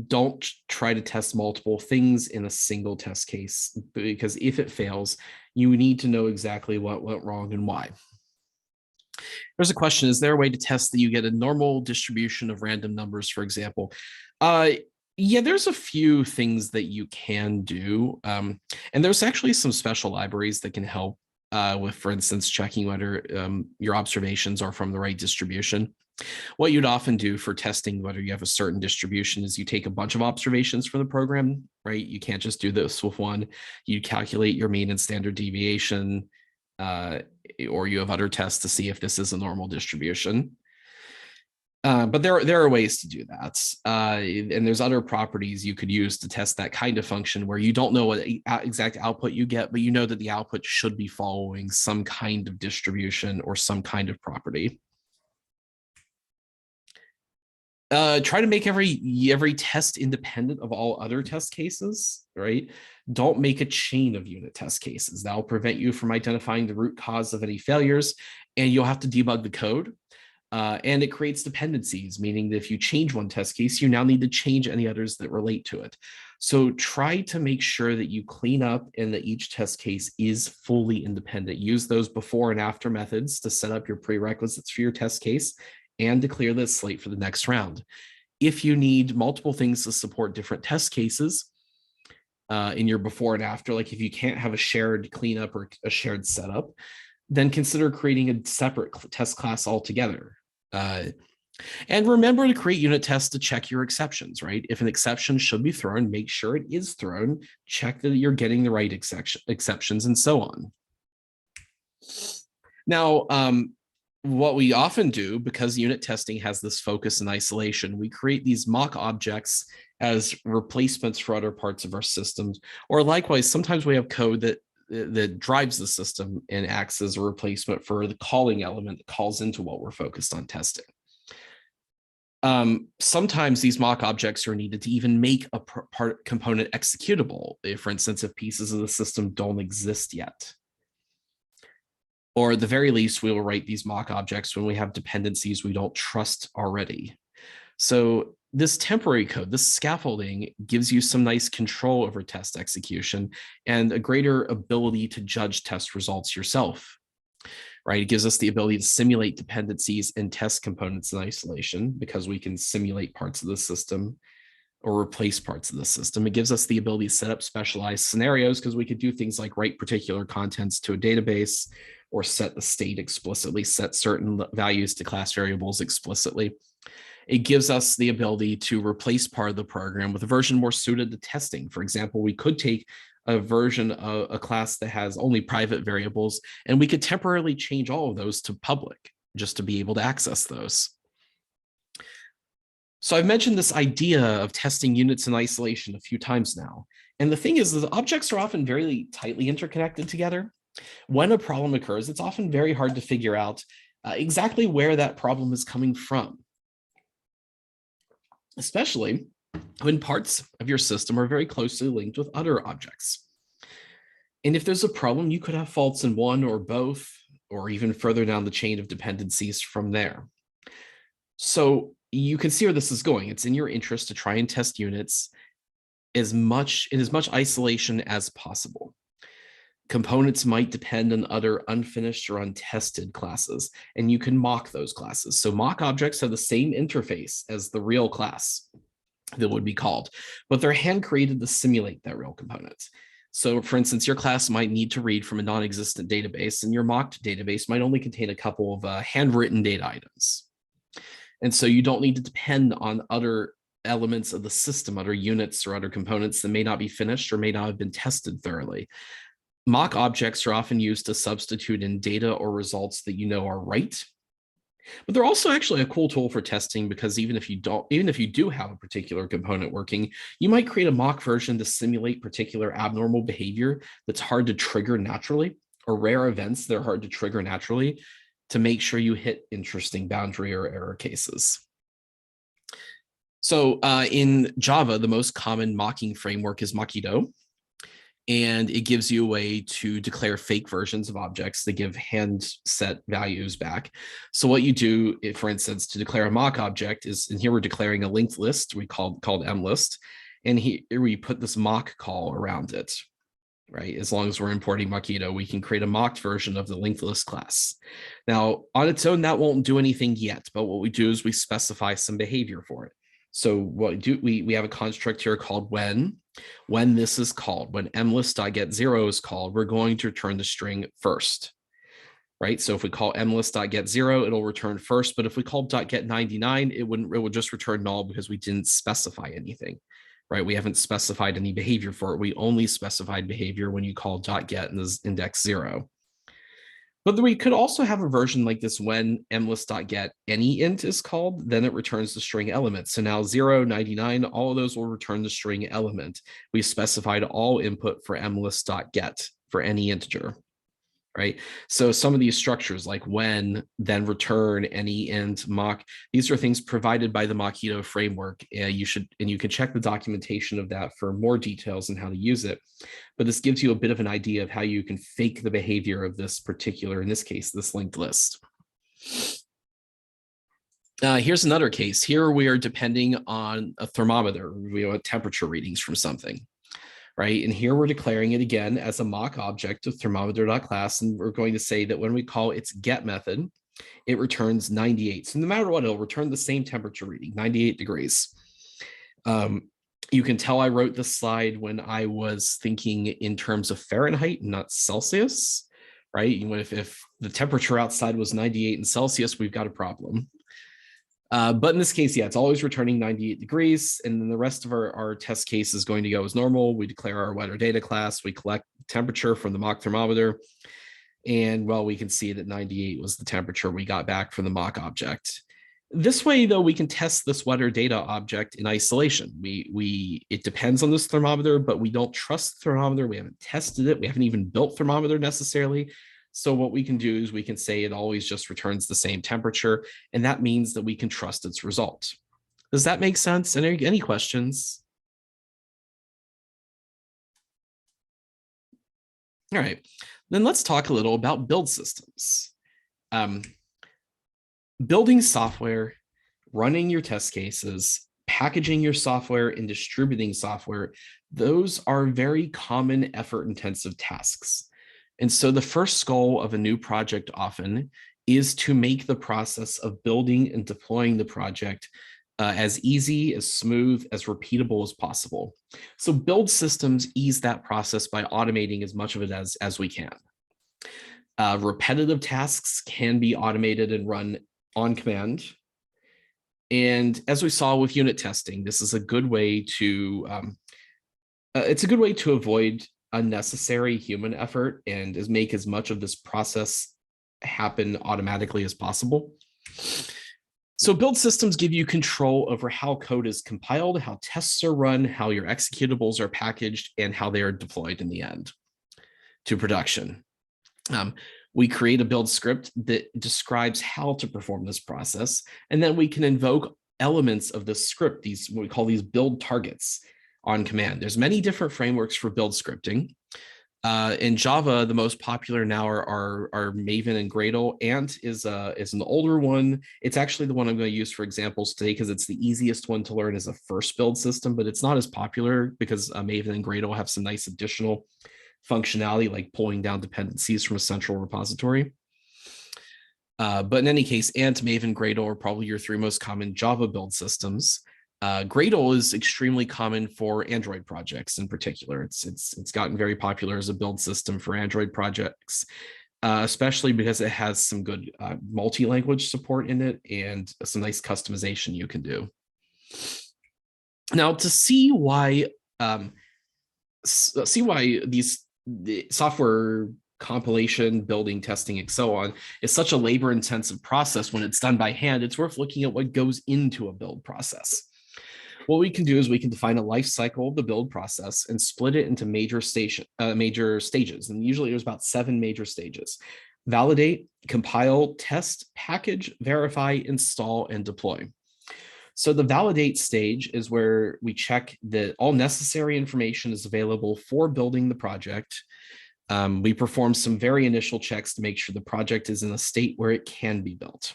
Don't try to test multiple things in a single test case, because if it fails, you need to know exactly what went wrong and why. There's a question, is there a way to test that you get a normal distribution of random numbers, for example? Yeah, there's a few things that you can do. And there's actually some special libraries that can help with, for instance, checking whether your observations are from the right distribution. What you'd often do for testing whether you have a certain distribution is you take a bunch of observations from the program, right? You can't just do this with one. You calculate your mean and standard deviation, or you have other tests to see if this is a normal distribution. But there are ways to do that. And there's other properties you could use to test that kind of function where you don't know what exact output you get, but you know that the output should be following some kind of distribution or some kind of property. Try to make every test independent of all other test cases, right? Don't make a chain of unit test cases. That'll prevent you from identifying the root cause of any failures, and you'll have to debug the code. And it creates dependencies, meaning that if you change one test case, you now need to change any others that relate to it. So try to make sure that you clean up and that each test case is fully independent. Use those before and after methods to set up your prerequisites for your test case and to clear the slate for the next round. If you need multiple things to support different test cases in your before and after, like if you can't have a shared cleanup or a shared setup, then consider creating a separate test class altogether. And remember to create unit tests to check your exceptions, right? If an exception should be thrown, make sure it is thrown, check that you're getting the right exceptions, and so on. Now, what we often do, because unit testing has this focus and isolation, we create these mock objects as replacements for other parts of our systems, or likewise, sometimes we have code that drives the system and acts as a replacement for the calling element that calls into what we're focused on testing. Sometimes these mock objects are needed to even make a part component executable, if, for instance, if pieces of the system don't exist yet. Or at the very least, we will write these mock objects when we have dependencies we don't trust already. So this temporary code, this scaffolding, gives you some nice control over test execution and a greater ability to judge test results yourself, right? It gives us the ability to simulate dependencies and test components in isolation because we can simulate parts of the system or replace parts of the system. It gives us the ability to set up specialized scenarios because we could do things like write particular contents to a database or set the state explicitly, set certain values to class variables explicitly. It gives us the ability to replace part of the program with a version more suited to testing. For example, we could take a version of a class that has only private variables, and we could temporarily change all of those to public just to be able to access those. So I've mentioned this idea of testing units in isolation a few times now. And the thing is that objects are often very tightly interconnected together. When a problem occurs, it's often very hard to figure out exactly where that problem is coming from, especially when parts of your system are very closely linked with other objects. And if there's a problem, you could have faults in one or both, or even further down the chain of dependencies from there. So you can see where this is going. It's in your interest to try and test units in as much isolation as possible. Components might depend on other unfinished or untested classes, and you can mock those classes. So mock objects have the same interface as the real class that would be called, but they're hand created to simulate that real component. So for instance, your class might need to read from a non-existent database, and your mocked database might only contain a couple of handwritten data items. And so you don't need to depend on other elements of the system, other units or other components that may not be finished or may not have been tested thoroughly. Mock objects are often used to substitute in data or results that you know are right. But they're also actually a cool tool for testing, because even if you do have a particular component working, you might create a mock version to simulate particular abnormal behavior that's hard to trigger naturally, or rare events that are hard to trigger naturally, to make sure you hit interesting boundary or error cases. So in Java, the most common mocking framework is Mockito. And it gives you a way to declare fake versions of objects that give hand set values back. So what you do, if, for instance, to declare a mock object is, and here we're declaring a linked list we called mlist, and here we put this mock call around it, right? As long as we're importing Mockito, we can create a mocked version of the linked list class. Now, on its own, that won't do anything yet, but what we do is we specify some behavior for it. So what we have a construct here called when this is called, when mlist.getZero is called, we're going to return the string first, right? So if we call mlist.getZero, it'll return first, but if we call .get99, it would just return null because we didn't specify anything, right? We haven't specified any behavior for it. We only specified behavior when you call .get and this index 0. But we could also have a version like this when mlist.get any int is called, then it returns the string element. So now 0, 99, all of those will return the string element. We specified all input for mlist.get for any integer, right? So some of these structures like when, then return, any int, mock, these are things provided by the Mockito framework. You can check the documentation of that for more details on how to use it. But this gives you a bit of an idea of how you can fake the behavior of this particular, in this case, this linked list. Here's another case. Here we are depending on a thermometer. We have temperature readings from something, right? And here we're declaring it again as a mock object of thermometer.class, and we're going to say that when we call its get method, it returns 98. So no matter what, it'll return the same temperature reading, 98 degrees. You can tell I wrote this slide when I was thinking in terms of Fahrenheit, not Celsius, right? If the temperature outside was 98 in Celsius, we've got a problem. But in this case, yeah, it's always returning 98 degrees. And then the rest of our test case is going to go as normal. We declare our weather data class. We collect temperature from the mock thermometer. And well, we can see that 98 was the temperature we got back from the mock object. This way, though, we can test this weather data object in isolation. It depends on this thermometer, but we don't trust the thermometer. We haven't tested it. We haven't even built thermometer necessarily. So what we can do is we can say it always just returns the same temperature, and that means that we can trust its result. Does that make sense? Any questions? All right, then let's talk a little about build systems. Building software, running your test cases, packaging your software, and distributing software, those are very common effort-intensive tasks. And so the first goal of a new project often is to make the process of building and deploying the project as easy, as smooth, as repeatable as possible. So build systems ease that process by automating as much of it as we can. Repetitive tasks can be automated and run on command. And as we saw with unit testing, this is a good way to, it's a good way to avoid unnecessary human effort and make as much of this process happen automatically as possible. So build systems give you control over how code is compiled, how tests are run, how your executables are packaged, and how they are deployed in the end to production. We create a build script that describes how to perform this process, and then we can invoke elements of this script, what we call these build targets on command. There's many different frameworks for build scripting. In Java, the most popular now are Maven and Gradle. Ant is an older one. It's actually the one I'm going to use for examples today because it's the easiest one to learn as a first build system, but it's not as popular because Maven and Gradle have some nice additional functionality like pulling down dependencies from a central repository. But in any case, Ant, Maven, Gradle are probably your three most common Java build systems. Gradle is extremely common for Android projects in particular. It's gotten very popular as a build system for Android projects, especially because it has some good multi-language support in it and some nice customization you can do. Now, to see why these software compilation, building, testing, and so on is such a labor-intensive process when it's done by hand, it's worth looking at what goes into a build process. What we can do is we can define a life cycle of the build process and split it into major stages. And usually there's about 7 major stages: validate, compile, test, package, verify, install, and deploy. So the validate stage is where we check that all necessary information is available for building the project. We perform some very initial checks to make sure the project is in a state where it can be built.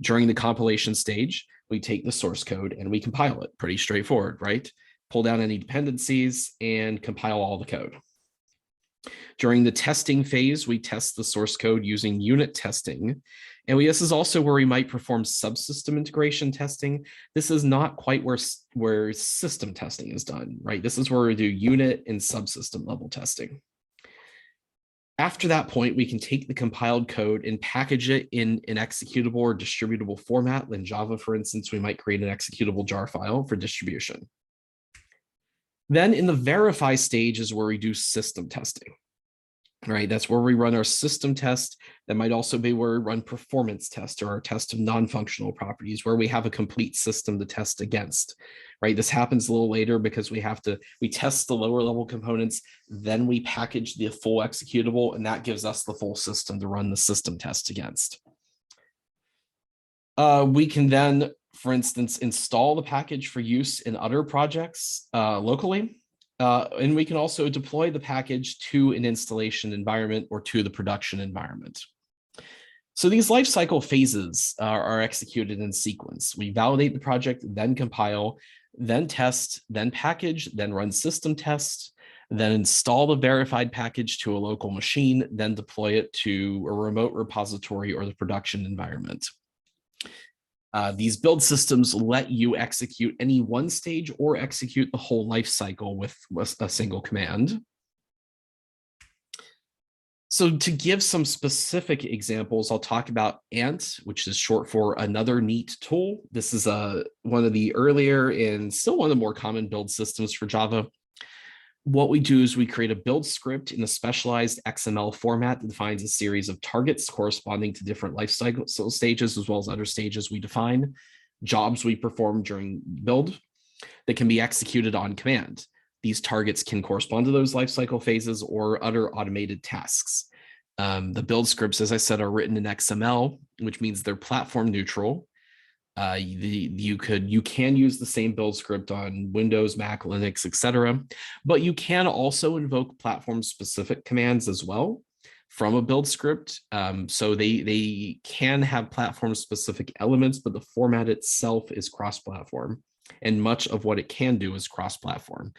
During the compilation stage, we take the source code and we compile it. Pretty straightforward, right? Pull down any dependencies and compile all the code. During the testing phase, we test the source code using unit testing. And this is also where we might perform subsystem integration testing. This is not quite where system testing is done, right? This is where we do unit and subsystem level testing. After that point, we can take the compiled code and package it in an executable or distributable format. In Java, for instance, we might create an executable jar file for distribution. Then in the verify stage is where we do system testing, right? That's where we run our system test. That might also be where we run performance test or our test of non-functional properties, where we have a complete system to test against, right? This happens a little later because we test the lower level components, then we package the full executable, and that gives us the full system to run the system test against. We can then, for instance, install the package for use in other projects locally. And we can also deploy the package to an installation environment or to the production environment. So these lifecycle phases are executed in sequence. We validate the project, then compile, then test, then package, then run system tests, then install the verified package to a local machine, then deploy it to a remote repository or the production environment. These build systems let you execute any one stage or execute the whole life cycle with a single command. So to give some specific examples, I'll talk about Ant, which is short for another neat tool. This is one of the earlier and still one of the more common build systems for Java. What we do is we create a build script in a specialized XML format that defines a series of targets corresponding to different life cycle stages, as well as other stages we define, jobs we perform during build that can be executed on command. These targets can correspond to those life cycle phases or other automated tasks. The build scripts, as I said, are written in XML, which means they're platform neutral. You can use the same build script on Windows, Mac, Linux, etc., but you can also invoke platform-specific commands as well from a build script. So they can have platform-specific elements, but the format itself is cross-platform, and much of what it can do is cross-platform.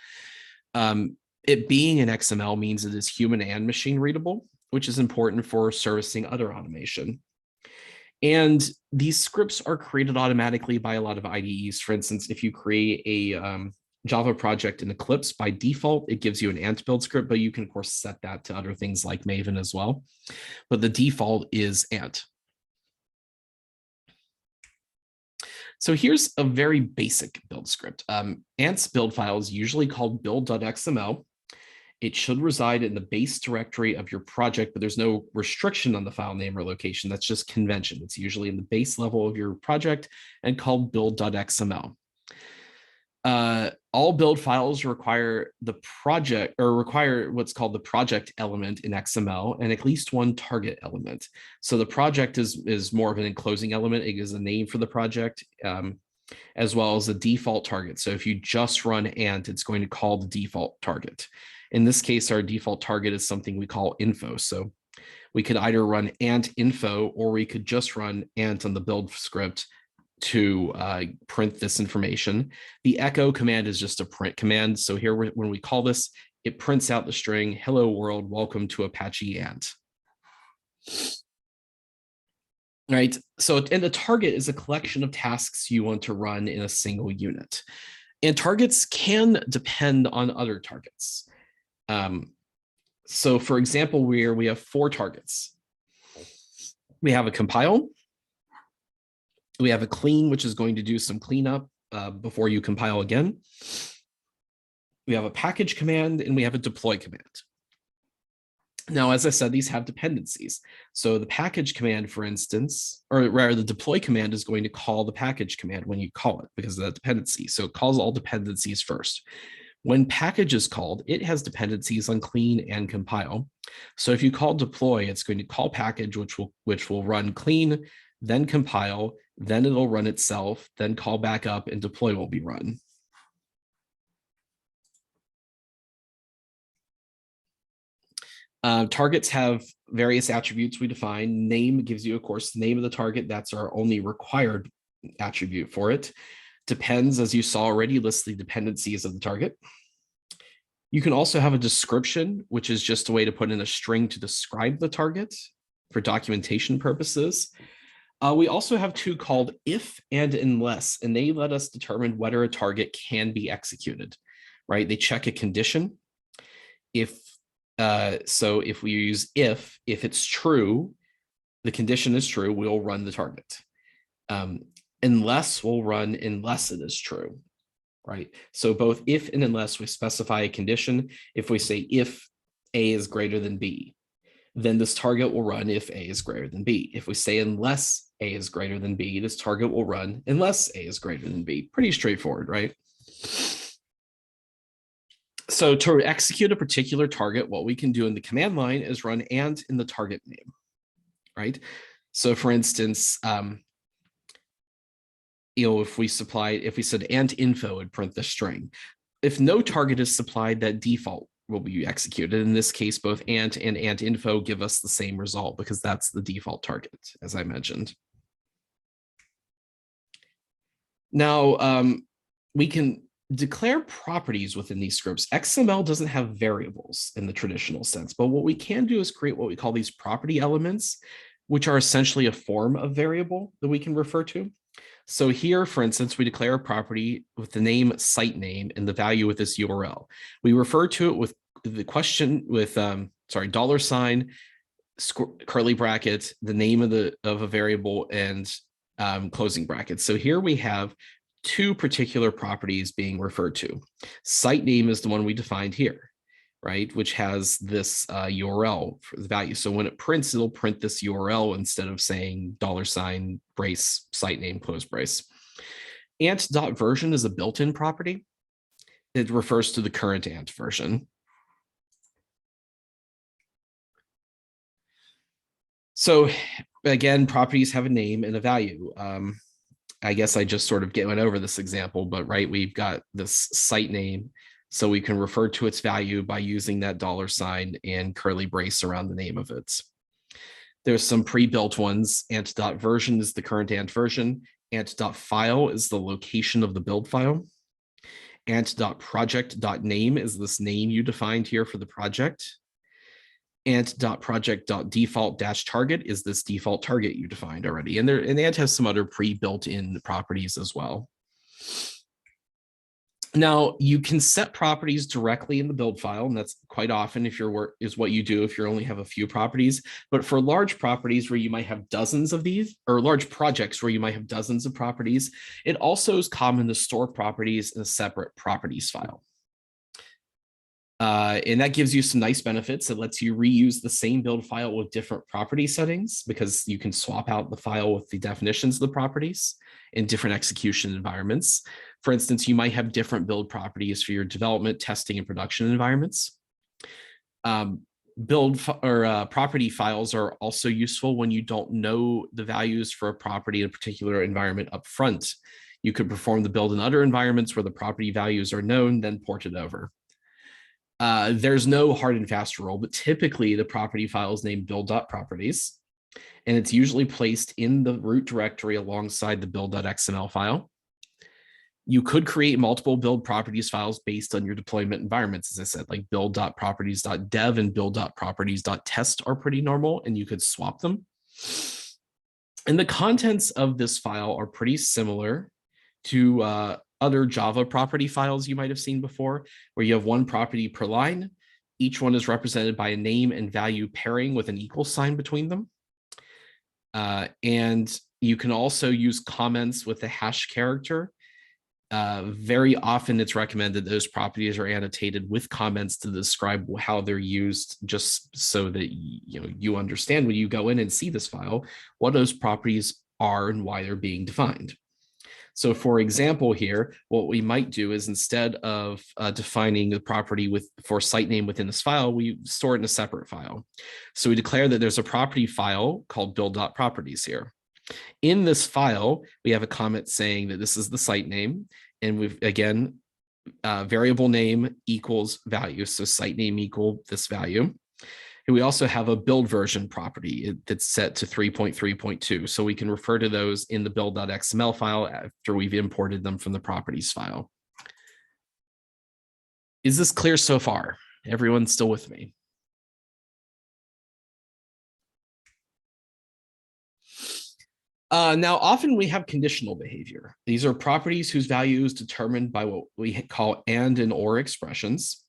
It being an XML means it is human and machine readable, which is important for servicing other automation. And these scripts are created automatically by a lot of IDEs. For instance, if you create a Java project in Eclipse, by default, it gives you an Ant build script, but you can, of course, set that to other things like Maven as well. But the default is Ant. So here's a very basic build script. Ant's build file is usually called build.xml. It should reside in the base directory of your project, but there's no restriction on the file name or location. That's just convention. It's usually in the base level of your project and called build.xml. All build files require what's called the project element in XML and at least one target element. So the project is more of an enclosing element. It gives a name for the project, as well as a default target. So if you just run Ant, it's going to call the default target. In this case, our default target is something we call info. So we could either run ant info, or we could just run ant on the build script to print this information. The echo command is just a print command. So here, when we call this, it prints out the string, hello world, welcome to Apache Ant. Right. So, and the target is a collection of tasks you want to run in a single unit. And targets can depend on other targets. So for example, where we have 4 targets. We have a compile. We have a clean, which is going to do some cleanup before you compile again. We have a package command, and we have a deploy command. Now, as I said, these have dependencies. So the package command, for instance, or rather the deploy command is going to call the package command when you call it because of that dependency. So it calls all dependencies first. When package is called, it has dependencies on clean and compile. So if you call deploy, it's going to call package, which will run clean, then compile, then it'll run itself, then call back up, and deploy will be run. Targets have various attributes we define. Name gives you, of course, the name of the target. That's our only required attribute for it. Depends, as you saw already, lists the dependencies of the target. You can also have a description, which is just a way to put in a string to describe the target for documentation purposes. We also have 2 called if and unless, and they let us determine whether a target can be executed, right? They check a condition. So if we use if it's true, the condition is true, we'll run the target. Unless we'll run unless it is true, right? So both if and unless we specify a condition. If we say if A is greater than B, then this target will run if A is greater than B. If we say unless A is greater than B, this target will run unless A is greater than B. Pretty straightforward, right? So to execute a particular target, what we can do in the command line is run and in the target name, right? So for instance, if we said ant info, would print the string. If no target is supplied, that default will be executed. In this case, both ant and ant info give us the same result because that's the default target, as I mentioned. Now, we can declare properties within these scripts. XML doesn't have variables in the traditional sense, but what we can do is create what we call these property elements, which are essentially a form of variable that we can refer to. So here, for instance, we declare a property with the name site name and the value with this URL. We refer to it with the question with $, curly bracket, the name of a variable, and closing brackets. So here we have 2 particular properties being referred to. Site name is the one we defined here, right? Which has this URL for the value. So when it prints, it'll print this URL instead of saying $ brace site name close brace. Ant.version is a built-in property. It refers to the current ant version. So again, properties have a name and a value. I guess I just sort of went over this example, but right, we've got this site name, so we can refer to its value by using that $ and curly brace around the name of it. There's some pre-built ones. Ant.version is the current ant version. Ant.file is the location of the build file. Ant.project.name is this name you defined here for the project. Ant.project.default-target is this default target you defined already. And Ant has some other pre-built-in properties as well. Now, you can set properties directly in the build file, and that's quite often if your work is what you do if you only have a few properties. But for large properties where you might have dozens of these, or large projects where you might have dozens of properties, it also is common to store properties in a separate properties file. And that gives you some nice benefits. It lets you reuse the same build file with different property settings because you can swap out the file with the definitions of the properties in different execution environments. For instance, you might have different build properties for your development, testing, and production environments. Property files are also useful when you don't know the values for a property in a particular environment up front. You could perform the build in other environments where the property values are known, then port it over. There's no hard and fast rule, but typically the property file is named build.properties, and it's usually placed in the root directory alongside the build.xml file. You could create multiple build properties files based on your deployment environments. As I said, like build.properties.dev and build.properties.test are pretty normal, and you could swap them. And the contents of this file are pretty similar to other Java property files you might have seen before, where you have one property per line. Each one is represented by a name and value pairing with an equal sign between them. And you can also use comments with the hash character. Very often it's recommended those properties are annotated with comments to describe how they're used, just so that you understand when you go in and see this file what those properties are and why they're being defined. So for example here, what we might do is instead of defining the property for site name within this file, we store it in a separate file. So we declare that there's a property file called build.properties here. In this file, we have a comment saying that this is the site name, and we've, again, variable name equals value, so site name equal this value. And we also have a build version property that's set to 3.3.2, so we can refer to those in the build.xml file after we've imported them from the properties file. Is this clear so far? Everyone still with me? Now, often we have conditional behavior. These are properties whose value is determined by what we call and or expressions,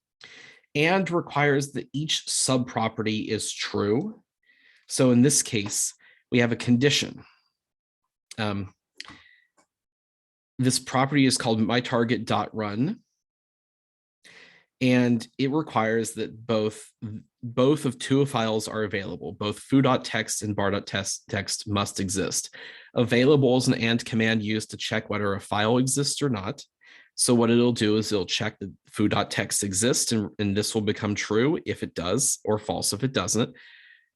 and requires that each subproperty is true. So in this case, we have a condition. This property is called myTarget.run, and it requires that both of two files are available. Both foo.txt and bar.text must exist. Available is an and command used to check whether a file exists or not. So what it'll do is it'll check that foo.txt exists, and this will become true if it does, or false if it doesn't.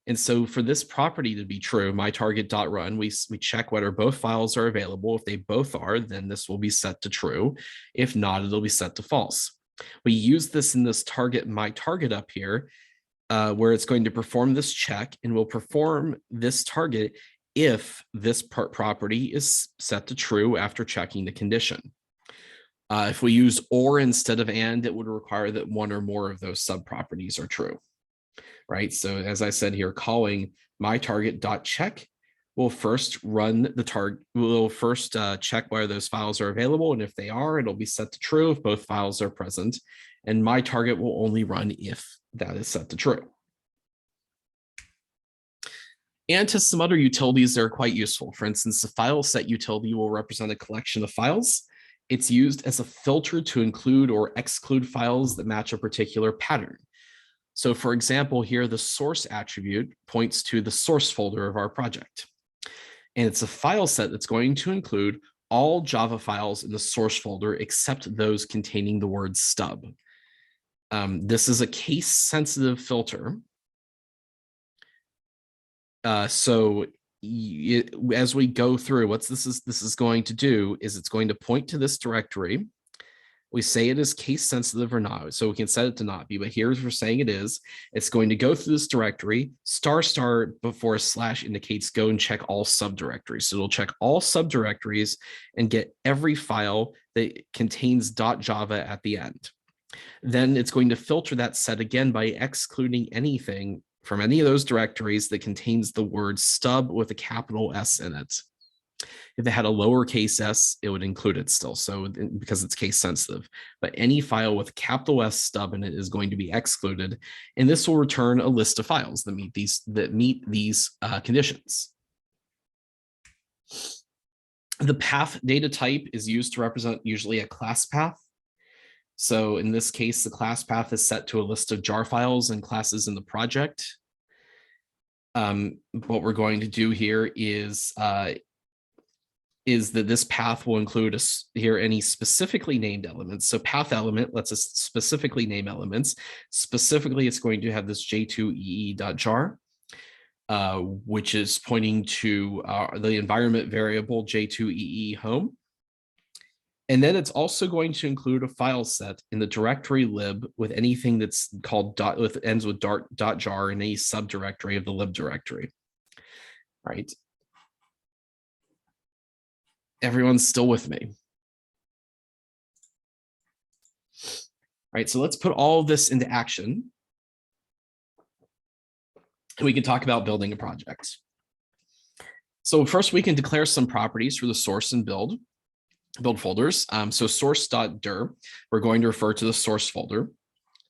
And so for this property to be true, myTarget.run, we check whether both files are available. If they both are, then this will be set to true. If not, it'll be set to false. We use this in this target myTarget up here, where it's going to perform this check, and will perform this target if this property is set to true after checking the condition. If we use or instead of and, it would require that one or more of those subproperties are true, right? So as I said here, calling myTarget.check will first run the target, will first check whether those files are available, and if they are, it'll be set to true if both files are present, and myTarget will only run if that is set to true. And to some other utilities that are quite useful. For instance, the file set utility will represent a collection of files. It's used as a filter to include or exclude files that match a particular pattern. So for example, here, the source attribute points to the source folder of our project. And it's a file set that's going to include all Java files in the source folder except those containing the word stub. This is a case-sensitive filter. So as we go through, what this is going to do is it's going to point to this directory. We say it is case sensitive or not, so we can set it to not be, but here's we're saying it is. It's going to go through this directory, * before a slash indicates go and check all subdirectories. So it'll check all subdirectories and get every file that contains .java at the end. Then it's going to filter that set again by excluding anything from any of those directories that contains the word stub with a capital S in it. If it had a lowercase s, it would include it still, so because it's case sensitive. But any file with a capital S stub in it is going to be excluded, and this will return a list of files that meet these conditions. The path data type is used to represent usually a class path. So in this case, the class path is set to a list of jar files and classes in the project. What we're going to do here is that this path will include any specifically named elements. So path element lets us specifically name elements. Specifically, it's going to have this j2ee.jar, which is pointing to the environment variable j2ee home. And then it's also going to include a file set in the directory lib with anything that's called dot with ends with .jar in any subdirectory of the lib directory. Right. Everyone's still with me. All right, so let's put all of this into action. And we can talk about building a project. So first we can declare some properties for the source and build folders. So source.dir, we're going to refer to the source folder.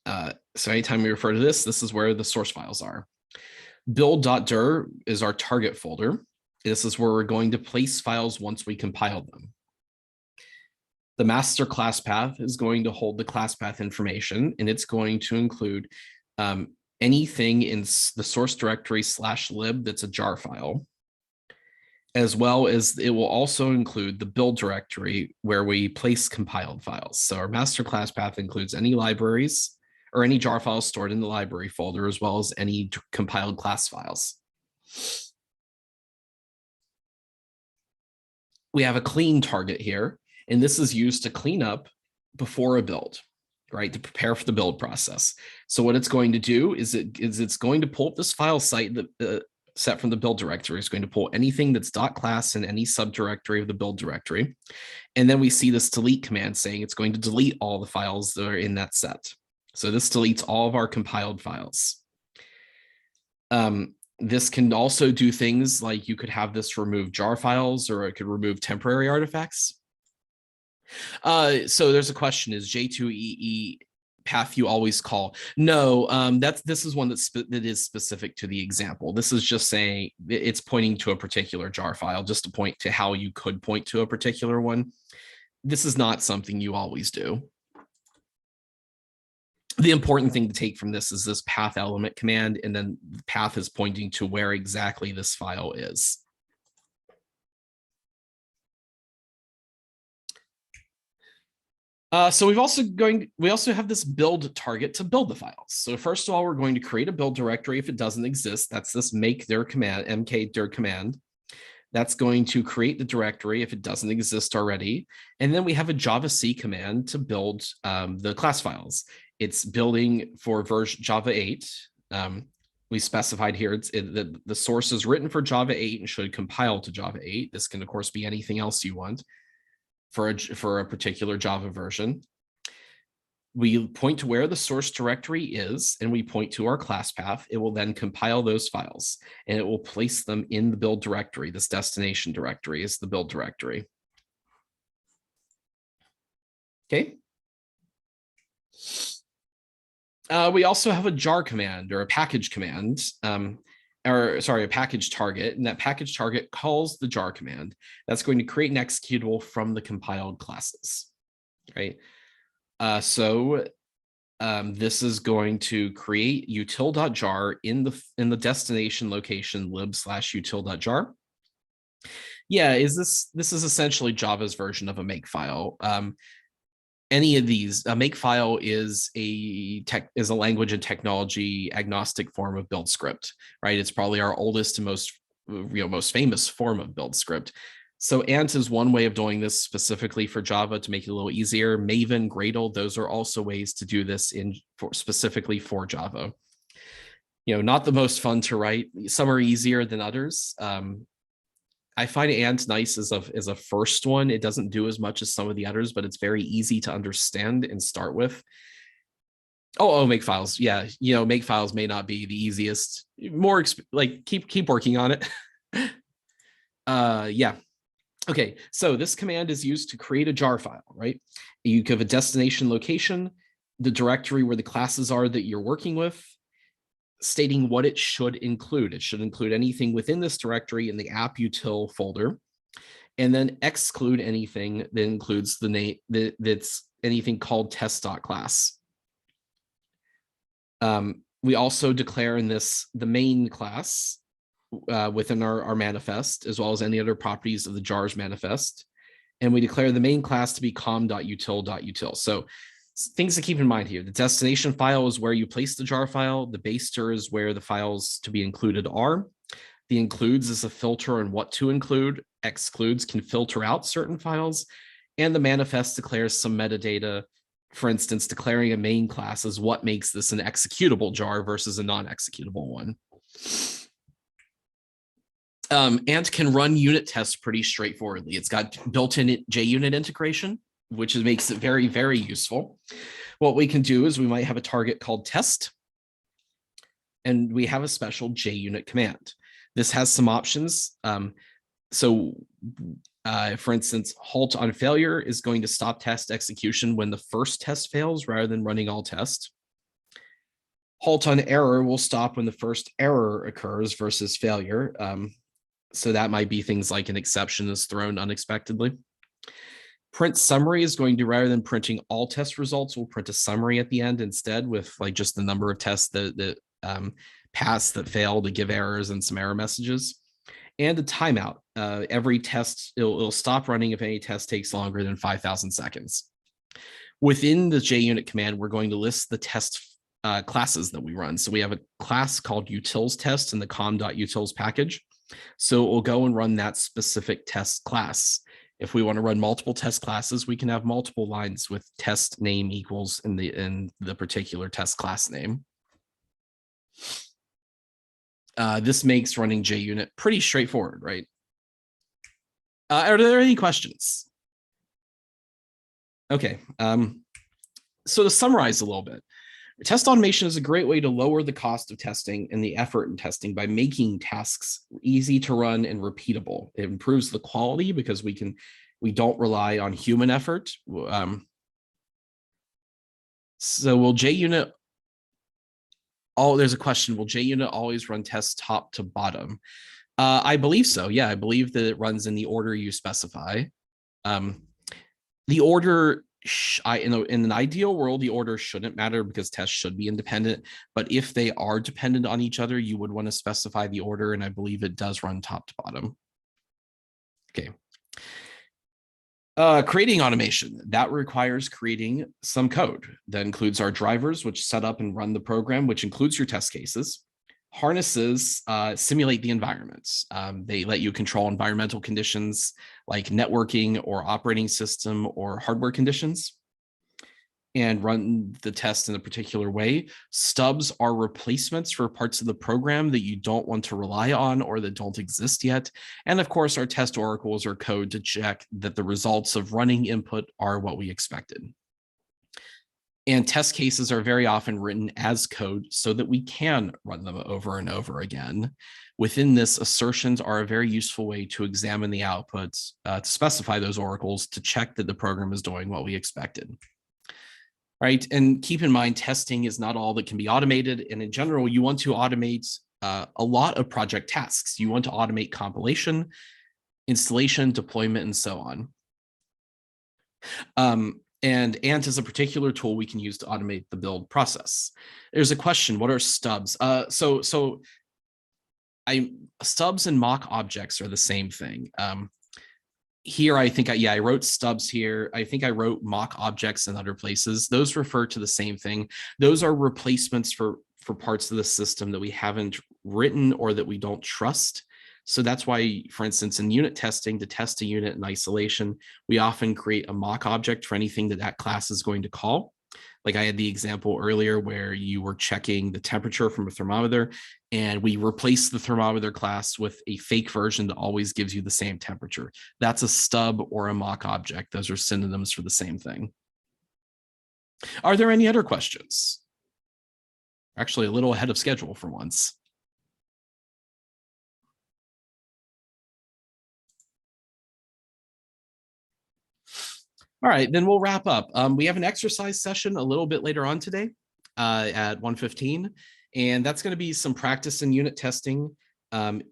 So anytime we refer to this, this is where the source files are. Build.dir is our target folder. This is where we're going to place files once we compile them. The master class path is going to hold the class path information, and it's going to include anything in the source directory /lib that's a jar file, as well as it will also include the build directory where we place compiled files. So our master class path includes any libraries or any jar files stored in the library folder, as well as any compiled class files. We have a clean target here, and this is used to clean up before a build, right, to prepare for the build process. So what it's going to do is it's going to pull up this file site that set from the build directory. It's going to pull anything that's .class in any subdirectory of the build directory. And then we see this delete command saying it's going to delete all the files that are in that set. So this deletes all of our compiled files. This can also do things like you could have this remove jar files, or it could remove temporary artifacts. So there's a question: is J2EE path you always call? No, this is one that is specific to the example. This is just saying it's pointing to a particular jar file, just to point to how you could point to a particular one. This is not something you always do. The important thing to take from this is this path element command, and then the path is pointing to where exactly this file is. So we also have this build target to build the files. So first of all, we're going to create a build directory if it doesn't exist. That's this make dir command, mk dir command. That's going to create the directory if it doesn't exist already. And then we have a javac command to build the class files. It's building for version Java 8. We specified here the source is written for Java 8 and should compile to Java 8. This can, of course, be anything else you want for a particular Java version. We point to where the source directory is, and we point to our class path. It will then compile those files, and it will place them in the build directory. This destination directory is the build directory. Okay. We also have a jar command, or a package command, a package target, and that package target calls the jar command. That's going to create an executable from the compiled classes, right? This is going to create util.jar in the destination location lib/util.jar. Yeah, this is essentially Java's version of a makefile. Any of these, a makefile is a language and technology agnostic form of build script, right? It's probably our oldest and most famous form of build script. So Ant is one way of doing this specifically for Java to make it a little easier. Maven, Gradle, those are also ways to do this specifically for Java. Not the most fun to write. Some are easier than others. I find Ant nice as a first one. It doesn't do as much as some of the others, but it's very easy to understand and start with. Makefiles. Yeah, makefiles may not be the easiest. More keep working on it. Yeah. Okay, so this command is used to create a jar file, right? You give a destination location, the directory where the classes are that you're working with, stating what it should include. It should include anything within this directory in the app util folder, and then exclude anything that includes the name that's anything called test.class. We also declare in this the main class within our manifest, as well as any other properties of the jars manifest. And we declare the main class to be com.util.util. So things to keep in mind here: the destination file is where you place the jar file. The base dir is where the files to be included are. The includes is a filter on what to include. Excludes can filter out certain files. And the manifest declares some metadata. For instance, declaring a main class is what makes this an executable jar versus a non-executable one. Ant can run unit tests pretty straightforwardly. It's got built-in JUnit integration, which makes it very, very useful. What we can do is we might have a target called test, and we have a special JUnit command. This has some options. For instance, halt on failure is going to stop test execution when the first test fails rather than running all tests. Halt on error will stop when the first error occurs versus failure. So that might be things like an exception is thrown unexpectedly. Print summary is going to, rather than printing all test results, we'll print a summary at the end instead with like just the number of tests that pass, that fail, to give errors and some error messages. And a timeout. Every test, it'll stop running if any test takes longer than 5,000 seconds. Within the JUnit command, we're going to list the test classes that we run. So we have a class called utils test in the com.utils package. So we'll go and run that specific test class. If we want to run multiple test classes, we can have multiple lines with test name equals in the particular test class name. This makes running JUnit pretty straightforward, right? Are there any questions? Okay, so to summarize a little bit, test automation is a great way to lower the cost of testing and the effort in testing by making tasks easy to run and repeatable. It improves the quality because we don't rely on human effort. So will JUnit, there's a question, will JUnit always run tests top to bottom? I believe so. Yeah, I believe that it runs in the order you specify. The order, in an ideal world, the order shouldn't matter because tests should be independent. But if they are dependent on each other, you would want to specify the order, and I believe it does run top to bottom. Okay. Creating automation, that requires creating some code. That includes our drivers, which set up and run the program, which includes your test cases. Harnesses simulate the environments. They let you control environmental conditions like networking or operating system or hardware conditions and run the test in a particular way. Stubs are replacements for parts of the program that you don't want to rely on or that don't exist yet. And of course, our test oracles are code to check that the results of running input are what we expected. And test cases are very often written as code so that we can run them over and over again. Within this, assertions are a very useful way to examine the outputs, to specify those oracles, to check that the program is doing what we expected. Right, and keep in mind, testing is not all that can be automated. And in general, you want to automate a lot of project tasks. You want to automate compilation, installation, deployment, and so on. And Ant is a particular tool we can use to automate the build process. There's a question, what are stubs? Stubs and mock objects are the same thing. Here, I think, I wrote stubs here. I think I wrote mock objects in other places. Those refer to the same thing. Those are replacements for parts of the system that we haven't written or that we don't trust. So that's why, for instance, in unit testing, to test a unit in isolation, we often create a mock object for anything that class is going to call. Like I had the example earlier where you were checking the temperature from a thermometer, and we replaced the thermometer class with a fake version that always gives you the same temperature. That's a stub or a mock object. Those are synonyms for the same thing. Are there any other questions? Actually, a little ahead of schedule for once. All right, then we'll wrap up. We have an exercise session a little bit later on today at 1:15, and that's going to be some practice in unit testing.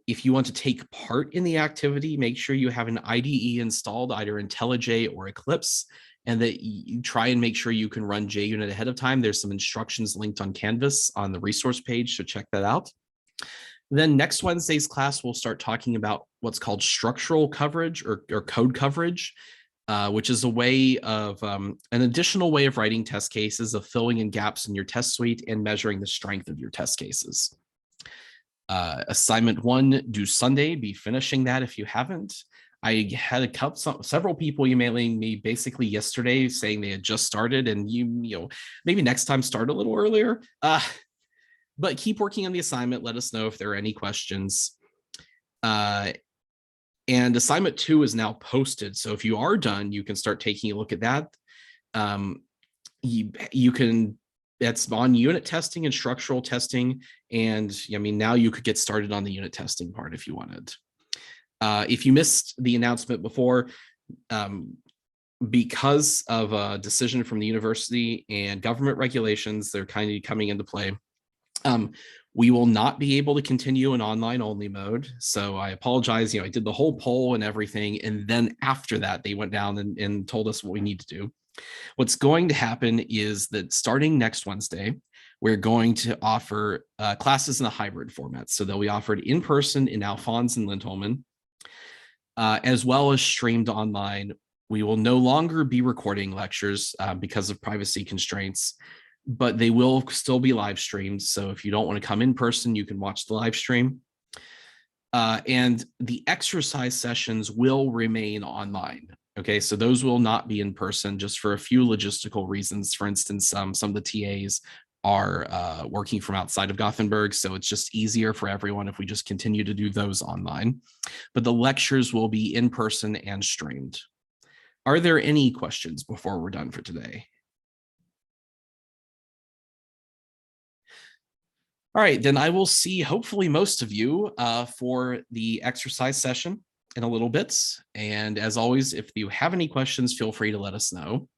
If you want to take part in the activity, make sure you have an IDE installed, either IntelliJ or Eclipse, and that you try and make sure you can run JUnit ahead of time. There's some instructions linked on Canvas on the resource page, so check that out. Then next Wednesday's class, we'll start talking about what's called structural coverage or code coverage. Which is a way of an additional way of writing test cases, of filling in gaps in your test suite and measuring the strength of your test cases. Assignment 1 due Sunday, be finishing that if you haven't. I had several people emailing me basically yesterday saying they had just started, and maybe next time start a little earlier. But keep working on the assignment. Let us know if there are any questions. And assignment 2 is now posted. So if you are done, you can start taking a look at that. You can, that's on unit testing and structural testing. And I mean, now you could get started on the unit testing part if you wanted. If you missed the announcement before, because of a decision from the university and government regulations, they're kind of coming into play. We will not be able to continue in online only mode. So I apologize. I did the whole poll and everything. And then after that, they went down and told us what we need to do. What's going to happen is that starting next Wednesday, we're going to offer classes in a hybrid format. So they'll be offered in person in Alphonse and Lindholmen, as well as streamed online. We will no longer be recording lectures because of privacy constraints, but they will still be live streamed. So if you don't want to come in person, you can watch the live stream. And the exercise sessions will remain online. Okay, so those will not be in person just for a few logistical reasons. For instance, some of the TAs are working from outside of Gothenburg, so it's just easier for everyone if we just continue to do those online. But the lectures will be in person and streamed. Are there any questions before we're done for today? All right, then I will see hopefully most of you for the exercise session in a little bit. And as always, if you have any questions, feel free to let us know.